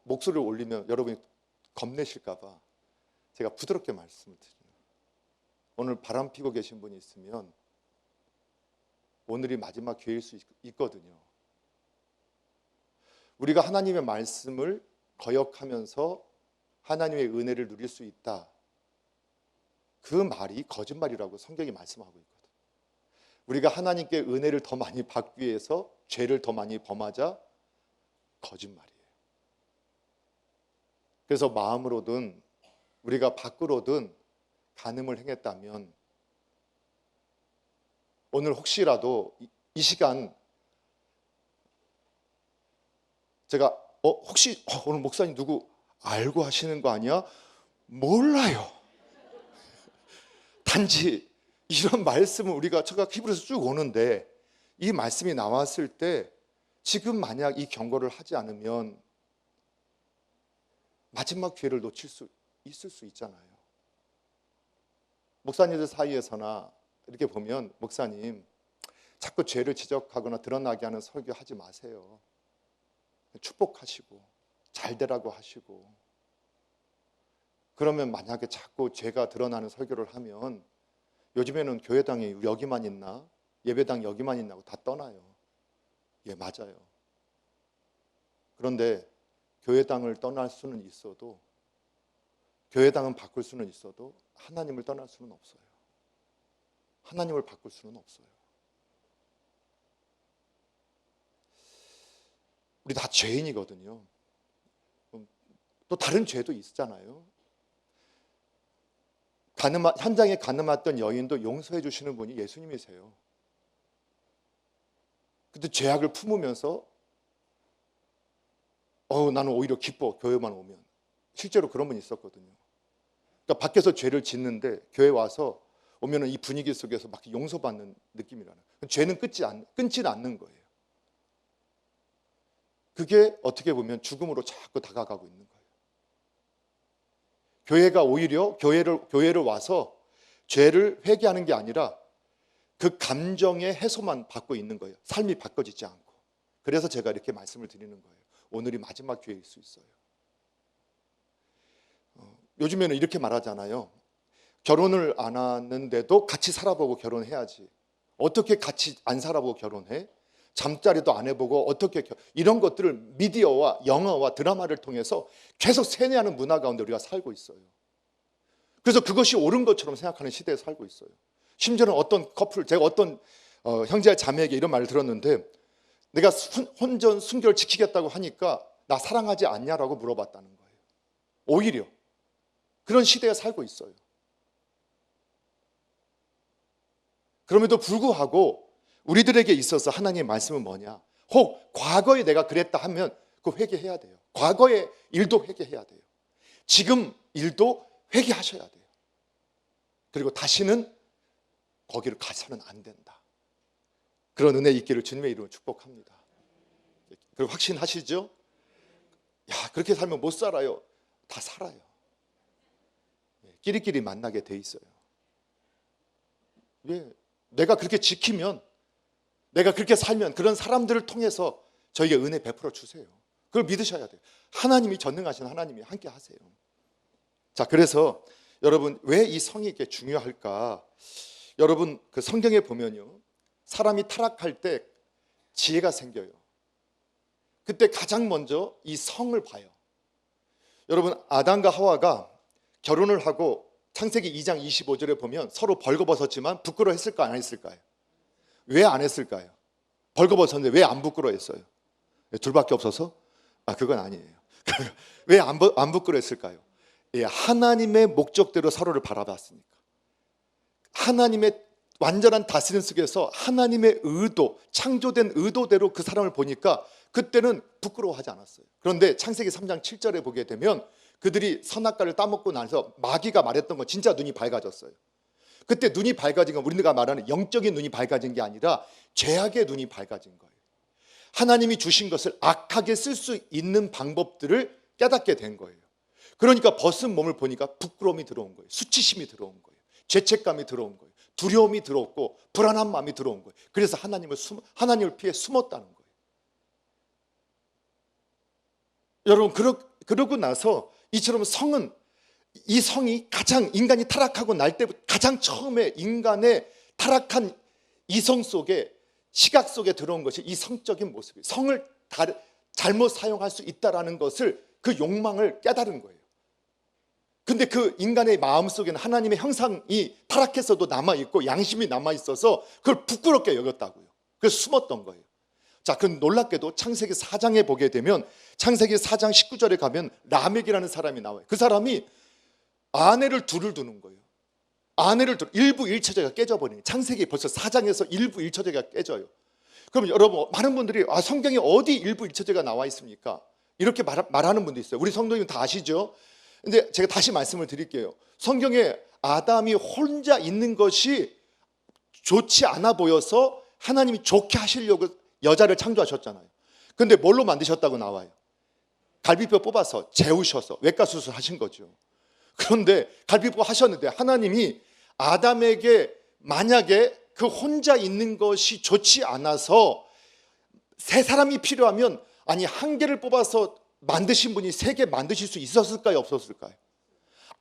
목소리를 올리면 여러분이 겁내실까 봐 제가 부드럽게 말씀을 드려요. 오늘 바람 피고 계신 분이 있으면 오늘이 마지막 기회일 수 있거든요. 우리가 하나님의 말씀을 거역하면서 하나님의 은혜를 누릴 수 있다. 그 말이 거짓말이라고 성경이 말씀하고 있거든. 우리가 하나님께 은혜를 더 많이 받기 위해서 죄를 더 많이 범하자, 거짓말이에요. 그래서 마음으로든 우리가 밖으로든 간음을 행했다면, 오늘 혹시라도 이 시간 제가 혹시 오늘 목사님 누구 알고 하시는 거 아니야? 몰라요. 단지 이런 말씀을 우리가 제가 히브리서 쭉 오는데 이 말씀이 나왔을 때 지금 만약 이 경고를 하지 않으면 마지막 기회를 놓칠 수 있을 수 있잖아요. 목사님들 사이에서나 이렇게 보면, 목사님 자꾸 죄를 지적하거나 드러나게 하는 설교하지 마세요. 축복하시고 잘 되라고 하시고, 그러면 만약에 자꾸 죄가 드러나는 설교를 하면 요즘에는 교회당이 여기만 있나, 예배당 여기만 있나고 다 떠나요. 예, 맞아요. 그런데 교회당을 떠날 수는 있어도, 교회당은 바꿀 수는 있어도 하나님을 떠날 수는 없어요. 하나님을 바꿀 수는 없어요. 우리 다 죄인이거든요. 또 다른 죄도 있잖아요. 현장에 가늠했던 여인도 용서해 주시는 분이 예수님이세요. 근데 죄악을 품으면서 나는 오히려 기뻐, 교회만 오면. 실제로 그런 분이 있었거든요. 그러니까 밖에서 죄를 짓는데 교회 와서 오면은 이 분위기 속에서 막 용서받는 느낌이라는. 죄는 끊지는 않는 거예요. 그게 어떻게 보면 죽음으로 자꾸 다가가고 있는 거예요. 교회가 오히려 교회를 와서 죄를 회개하는 게 아니라 그 감정의 해소만 받고 있는 거예요. 삶이 바꿔지지 않고. 그래서 제가 이렇게 말씀을 드리는 거예요. 오늘이 마지막 기회일 수 있어요. 요즘에는 이렇게 말하잖아요. 결혼을 안 하는데도 같이 살아보고 결혼해야지. 어떻게 같이 안 살아보고 결혼해? 잠자리도 안 해보고 어떻게 이런 것들을 미디어와 영화와 드라마를 통해서 계속 세뇌하는 문화 가운데 우리가 살고 있어요. 그래서 그것이 옳은 것처럼 생각하는 시대에 살고 있어요. 심지어는 어떤 커플, 제가 어떤 형제 자매에게 이런 말을 들었는데 내가 혼전 순결을 지키겠다고 하니까 나 사랑하지 않냐라고 물어봤다는 거예요. 오히려 그런 시대에 살고 있어요. 그럼에도 불구하고 우리들에게 있어서 하나님의 말씀은 뭐냐? 혹 과거에 내가 그랬다 하면 그 회개해야 돼요. 과거의 일도 회개해야 돼요. 지금 일도 회개하셔야 돼요. 그리고 다시는 거기를 가서는 안 된다. 그런 은혜 있기를 주님의 이름으로 축복합니다. 그리고 확신하시죠? 그렇게 살면 못 살아요. 다 살아요. 끼리끼리 만나게 돼 있어요. 내가 그렇게 지키면, 내가 그렇게 살면 그런 사람들을 통해서 저에게 은혜 베풀어 주세요. 그걸 믿으셔야 돼요. 하나님이 전능하신 하나님이 함께 하세요. 자, 그래서 여러분 왜 이 성이 이렇게 중요할까? 여러분 그 성경에 보면요, 사람이 타락할 때 지혜가 생겨요. 그때 가장 먼저 이 성을 봐요. 여러분 아담과 하와가 결혼을 하고 창세기 2장 25절에 보면 서로 벌거벗었지만 부끄러워했을까 안 했을까요? 왜 안 했을까요? 벌거벗었는데 왜 안 부끄러워했어요? 둘밖에 없어서? 그건 아니에요. 왜 안 부끄러워했을까요? 하나님의 목적대로 서로를 바라봤으니까. 하나님의 완전한 다스림 속에서 하나님의 의도, 창조된 의도대로 그 사람을 보니까 그때는 부끄러워하지 않았어요. 그런데 창세기 3장 7절에 보게 되면 그들이 선악과를 따먹고 나서 마귀가 말했던 건 진짜 눈이 밝아졌어요. 그때 눈이 밝아진 건 우리가 말하는 영적인 눈이 밝아진 게 아니라 죄악의 눈이 밝아진 거예요. 하나님이 주신 것을 악하게 쓸 수 있는 방법들을 깨닫게 된 거예요. 그러니까 벗은 몸을 보니까 부끄러움이 들어온 거예요. 수치심이 들어온 거예요. 죄책감이 들어온 거예요. 두려움이 들어왔고 불안한 마음이 들어온 거예요. 그래서 하나님을 피해 숨었다는 거예요. 여러분 그러고 나서 이처럼 이 성이 가장 인간이 타락하고 날 때부터 가장 처음에 인간의 타락한 이성 속에 시각 속에 들어온 것이 이 성적인 모습이에요. 성을 잘못 사용할 수 있다라는 것을 그 욕망을 깨달은 거예요. 근데 그 인간의 마음 속에는 하나님의 형상이 타락해서도 남아있고 양심이 남아있어서 그걸 부끄럽게 여겼다고요. 그래서 숨었던 거예요. 자, 그럼 놀랍게도 창세기 4장에 보게 되면 창세기 4장 19절에 가면 라멕이라는 사람이 나와요. 그 사람이 아내를 둘을 두는 거예요. 일부 일처제가 깨져버리는, 창세기 벌써 4장에서 일부 일처제가 깨져요. 그럼 여러분 많은 분들이 성경에 어디 일부 일처제가 나와 있습니까? 이렇게 말하는 분도 있어요. 우리 성도님 다 아시죠? 근데 제가 다시 말씀을 드릴게요. 성경에 아담이 혼자 있는 것이 좋지 않아 보여서 하나님이 좋게 하시려고 여자를 창조하셨잖아요. 근데 뭘로 만드셨다고 나와요? 갈비뼈 뽑아서 재우셔서 외과 수술하신 거죠. 그런데 갈비뼈 하셨는데 하나님이 아담에게 만약에 그 혼자 있는 것이 좋지 않아서 세 사람이 필요하면 한 개를 뽑아서 만드신 분이 3개 만드실 수 있었을까요? 없었을까요?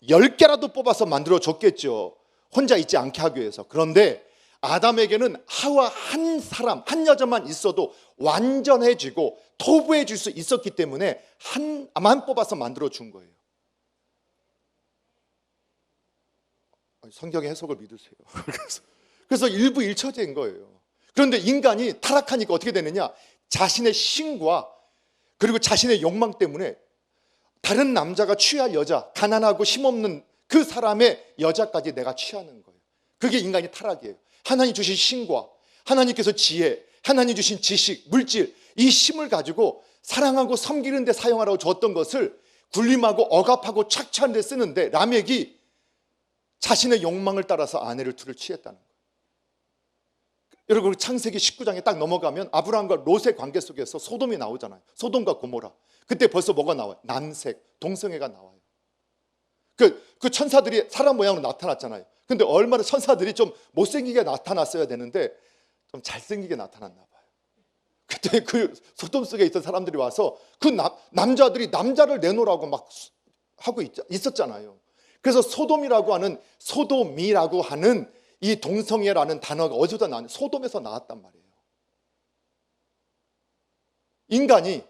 10개라도 뽑아서 만들어 줬겠죠. 혼자 있지 않게 하기 위해서. 그런데 아담에게는 하와 한 여자만 있어도 완전해지고 토부해질 수 있었기 때문에 하나만 뽑아서 만들어 준 거예요. 성경의 해석을 믿으세요. 그래서 일부 일처제인 거예요. 그런데 인간이 타락하니까 어떻게 되느냐? 자신의 신과 그리고 자신의 욕망 때문에 다른 남자가 취할 여자, 가난하고 힘없는 그 사람의 여자까지 내가 취하는 거예요. 그게 인간의 타락이에요. 하나님 주신 신과 하나님께서 지혜, 하나님 주신 지식, 물질, 이 힘을 가지고 사랑하고 섬기는 데 사용하라고 줬던 것을 굴림하고 억압하고 착취하는 데 쓰는데, 라멕이 자신의 욕망을 따라서 아내를 둘을 취했다는 거예요. 여러분, 창세기 19장에 딱 넘어가면 아브라함과 롯의 관계 속에서 소돔이 나오잖아요. 소돔과 고모라. 그때 벌써 뭐가 나와요? 남색, 동성애가 나와요. 그 천사들이 사람 모양으로 나타났잖아요. 근데 얼마나 천사들이 좀 못생기게 나타났어야 되는데 좀 잘생기게 나타났나 봐요. 그때 그 소돔 속에 있던 사람들이 와서 그 남자들이 남자를 내놓으라고 막 하고 있었잖아요. 그래서 소돔이라고 하는, 소돔이라고 하는 이 동성애라는 단어가 어디서 나왔냐? 소돔에서 나왔단 말이에요. 인간이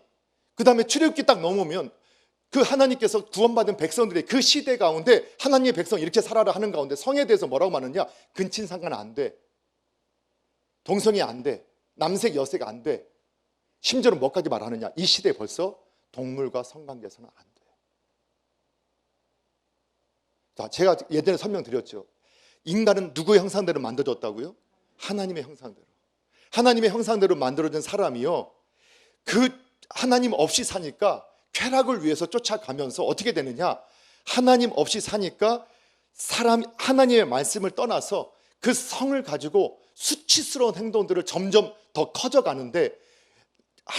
그 다음에 출애굽기 딱 넘으면 그 하나님께서 구원받은 백성들의 그 시대 가운데 하나님의 백성 이렇게 살아라 하는 가운데 성에 대해서 뭐라고 말하느냐? 근친상간 안 돼, 동성애 안 돼, 남색 여색 안 돼. 심지어는 뭐까지 말하느냐? 이 시대에 벌써 동물과 성관계에서는 안 돼. 자, 제가 예전에 설명드렸죠. 인간은 누구의 형상대로 만들어졌다고요? 하나님의 형상대로. 하나님의 형상대로 만들어진 사람이요, 그 하나님 없이 사니까 쾌락을 위해서 쫓아가면서 어떻게 되느냐? 하나님 없이 사니까 하나님의 말씀을 떠나서 그 성을 가지고 수치스러운 행동들을 점점 더 커져가는데,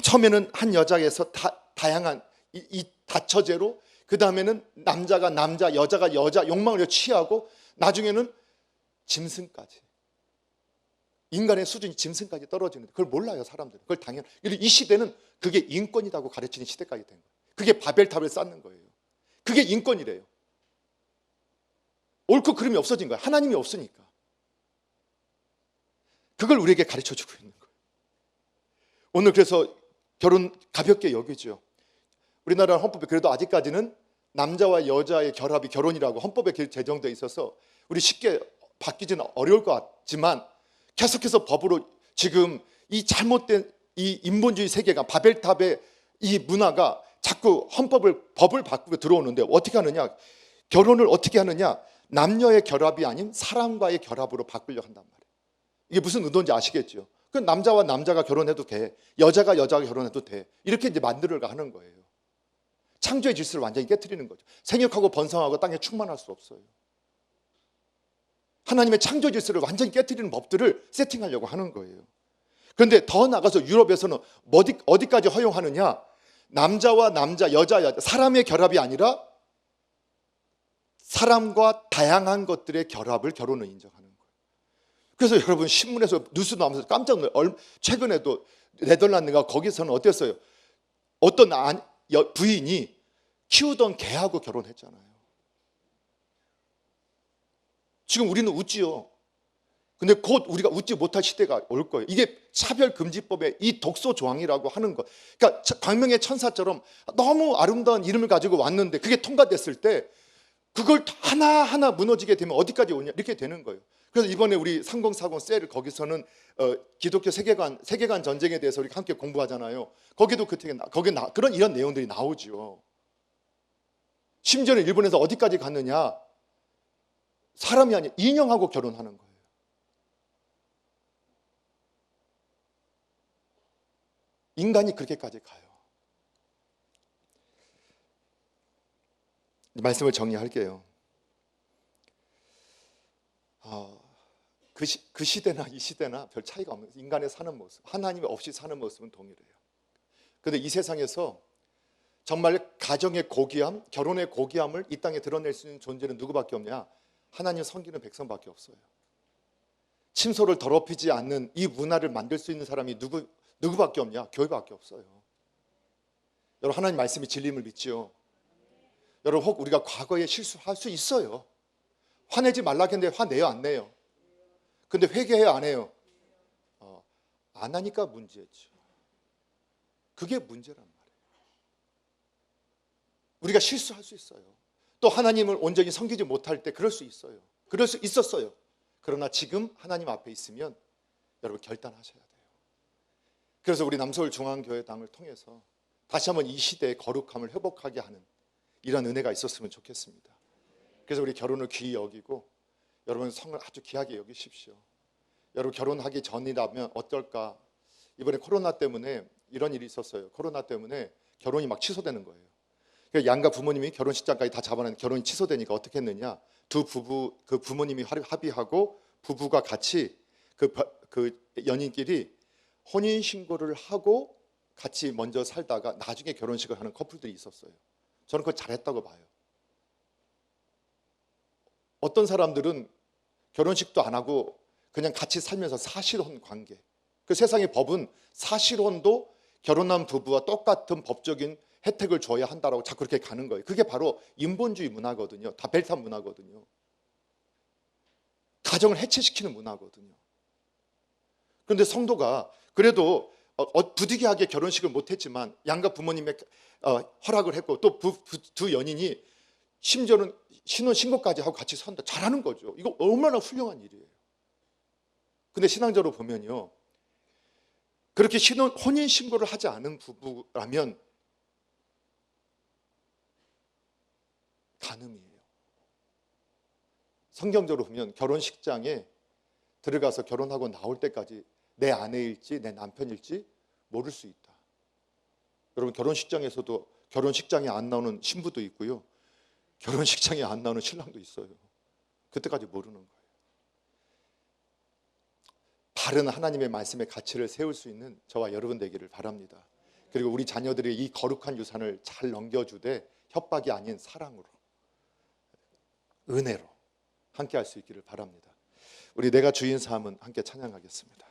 처음에는 한 여자에서 다양한 이 다처제로, 그 다음에는 남자가 남자, 여자가 여자 욕망을 취하고, 나중에는 짐승까지, 인간의 수준이 짐승까지 떨어지는데 그걸 몰라요 사람들은. 그걸 당연. 이 시대는 그게 인권이라고 가르치는 시대까지 된 거예요. 그게 바벨탑을 쌓는 거예요. 그게 인권이래요. 옳고 그름이 없어진 거예요. 하나님이 없으니까. 그걸 우리에게 가르쳐주고 있는 거예요. 오늘 그래서 결혼 가볍게 여기죠. 우리나라 헌법에 그래도 아직까지는 남자와 여자의 결합이 결혼이라고 헌법에 제정되어 있어서 우리 쉽게 바뀌지는 어려울 것 같지만, 계속해서 법으로 지금 이 잘못된 이 인본주의 세계가, 바벨탑의 이 문화가 자꾸 법을 바꾸고 들어오는데, 어떻게 하느냐? 결혼을 어떻게 하느냐? 남녀의 결합이 아닌 사람과의 결합으로 바꾸려고 한단 말이에요. 이게 무슨 의도인지 아시겠죠? 그 남자와 남자가 결혼해도 돼, 여자가 여자가 결혼해도 돼, 이렇게 이제 만들어가 하는 거예요. 창조의 질서를 완전히 깨트리는 거죠. 생육하고 번성하고 땅에 충만할 수 없어요. 하나님의 창조 질서를 완전히 깨트리는 법들을 세팅하려고 하는 거예요. 그런데 더 나가서 유럽에서는 어디까지 허용하느냐? 남자와 남자, 여자, 사람의 결합이 아니라 사람과 다양한 것들의 결합을 결혼을 인정하는 거예요. 그래서 여러분, 신문에서 뉴스 나오면서 깜짝 놀라요. 최근에도 네덜란드가, 거기서는 어땠어요? 어떤 부인이 키우던 개하고 결혼했잖아요. 지금 우리는 웃지요. 근데 곧 우리가 웃지 못할 시대가 올 거예요. 이게 차별금지법의 이 독소 조항이라고 하는 거. 그러니까 광명의 천사처럼 너무 아름다운 이름을 가지고 왔는데 그게 통과됐을 때 그걸 하나하나 무너지게 되면 어디까지 오냐, 이렇게 되는 거예요. 그래서 이번에 우리 3040 셀, 거기서는 기독교 세계관 전쟁에 대해서 우리가 함께 공부하잖아요. 거기도 그런 이런 내용들이 나오죠. 심지어는 일본에서 어디까지 갔느냐? 사람이 아니라 인형하고 결혼하는 거예요. 인간이 그렇게까지 가요. 말씀을 정리할게요. 그 시대나 이 시대나 별 차이가 없는, 인간의 사는 모습, 하나님 없이 사는 모습은 동일해요. 그런데 이 세상에서 정말 가정의 고귀함, 결혼의 고귀함을 이 땅에 드러낼 수 있는 존재는 누구밖에 없냐? 하나님 섬기는 백성밖에 없어요. 침소를 더럽히지 않는 이 문화를 만들 수 있는 사람이 누구밖에 없냐? 교회밖에 없어요. 여러분, 하나님 말씀이 진리임을 믿지요. 여러분, 혹 우리가 과거에 실수할 수 있어요. 화내지 말라고 했는데 화내요, 안 내요? 근데 회개해요, 안 해요? 안 하니까 문제죠. 그게 문제란 말이에요. 우리가 실수할 수 있어요. 또 하나님을 온전히 섬기지 못할 때 그럴 수 있어요. 그럴 수 있었어요. 그러나 지금 하나님 앞에 있으면 여러분 결단하셔야 돼요. 그래서 우리 남서울 중앙교회당을 통해서 다시 한번 이 시대의 거룩함을 회복하게 하는 이런 은혜가 있었으면 좋겠습니다. 그래서 우리 결혼을 귀히 여기고 여러분 성을 아주 귀하게 여기십시오. 여러분 결혼하기 전이라면 어떨까? 이번에 코로나 때문에 이런 일이 있었어요. 코로나 때문에 결혼이 막 취소되는 거예요. 그러니까 양가 부모님이 결혼식장까지 다 잡아놨는데 결혼이 취소되니까 어떻게 했느냐? 두 부부 그 부모님이 합의하고 부부가 같이 그 연인끼리 혼인 신고를 하고 같이 먼저 살다가 나중에 결혼식을 하는 커플들이 있었어요. 저는 그걸 잘했다고 봐요. 어떤 사람들은 결혼식도 안 하고 그냥 같이 살면서 사실혼 관계. 그 세상의 법은 사실혼도 결혼한 부부와 똑같은 법적인 혜택을 줘야 한다라고 자꾸 그렇게 가는 거예요. 그게 바로 인본주의 문화거든요. 다 벨탄 문화거든요. 가정을 해체시키는 문화거든요. 그런데 성도가 그래도 부득이하게 결혼식을 못했지만 양가 부모님의 허락을 했고 또 두 연인이 심지어는 신혼 신고까지 하고 같이 산다. 잘하는 거죠. 이거 얼마나 훌륭한 일이에요. 근데 신앙적으로 보면요, 그렇게 혼인 신고를 하지 않은 부부라면 간음이에요. 성경적으로 보면 결혼식장에 들어가서 결혼하고 나올 때까지 내 아내일지 내 남편일지 모를 수 있다. 여러분 결혼식장에서도 결혼식장에 안 나오는 신부도 있고요, 결혼식장에 안 나오는 신랑도 있어요. 그때까지 모르는 거예요. 바른 하나님의 말씀의 가치를 세울 수 있는 저와 여러분 되기를 바랍니다. 그리고 우리 자녀들이 이 거룩한 유산을 잘 넘겨주되 협박이 아닌 사랑으로, 은혜로 함께 할 수 있기를 바랍니다. 우리 내가 주인 삶은 함께 찬양하겠습니다.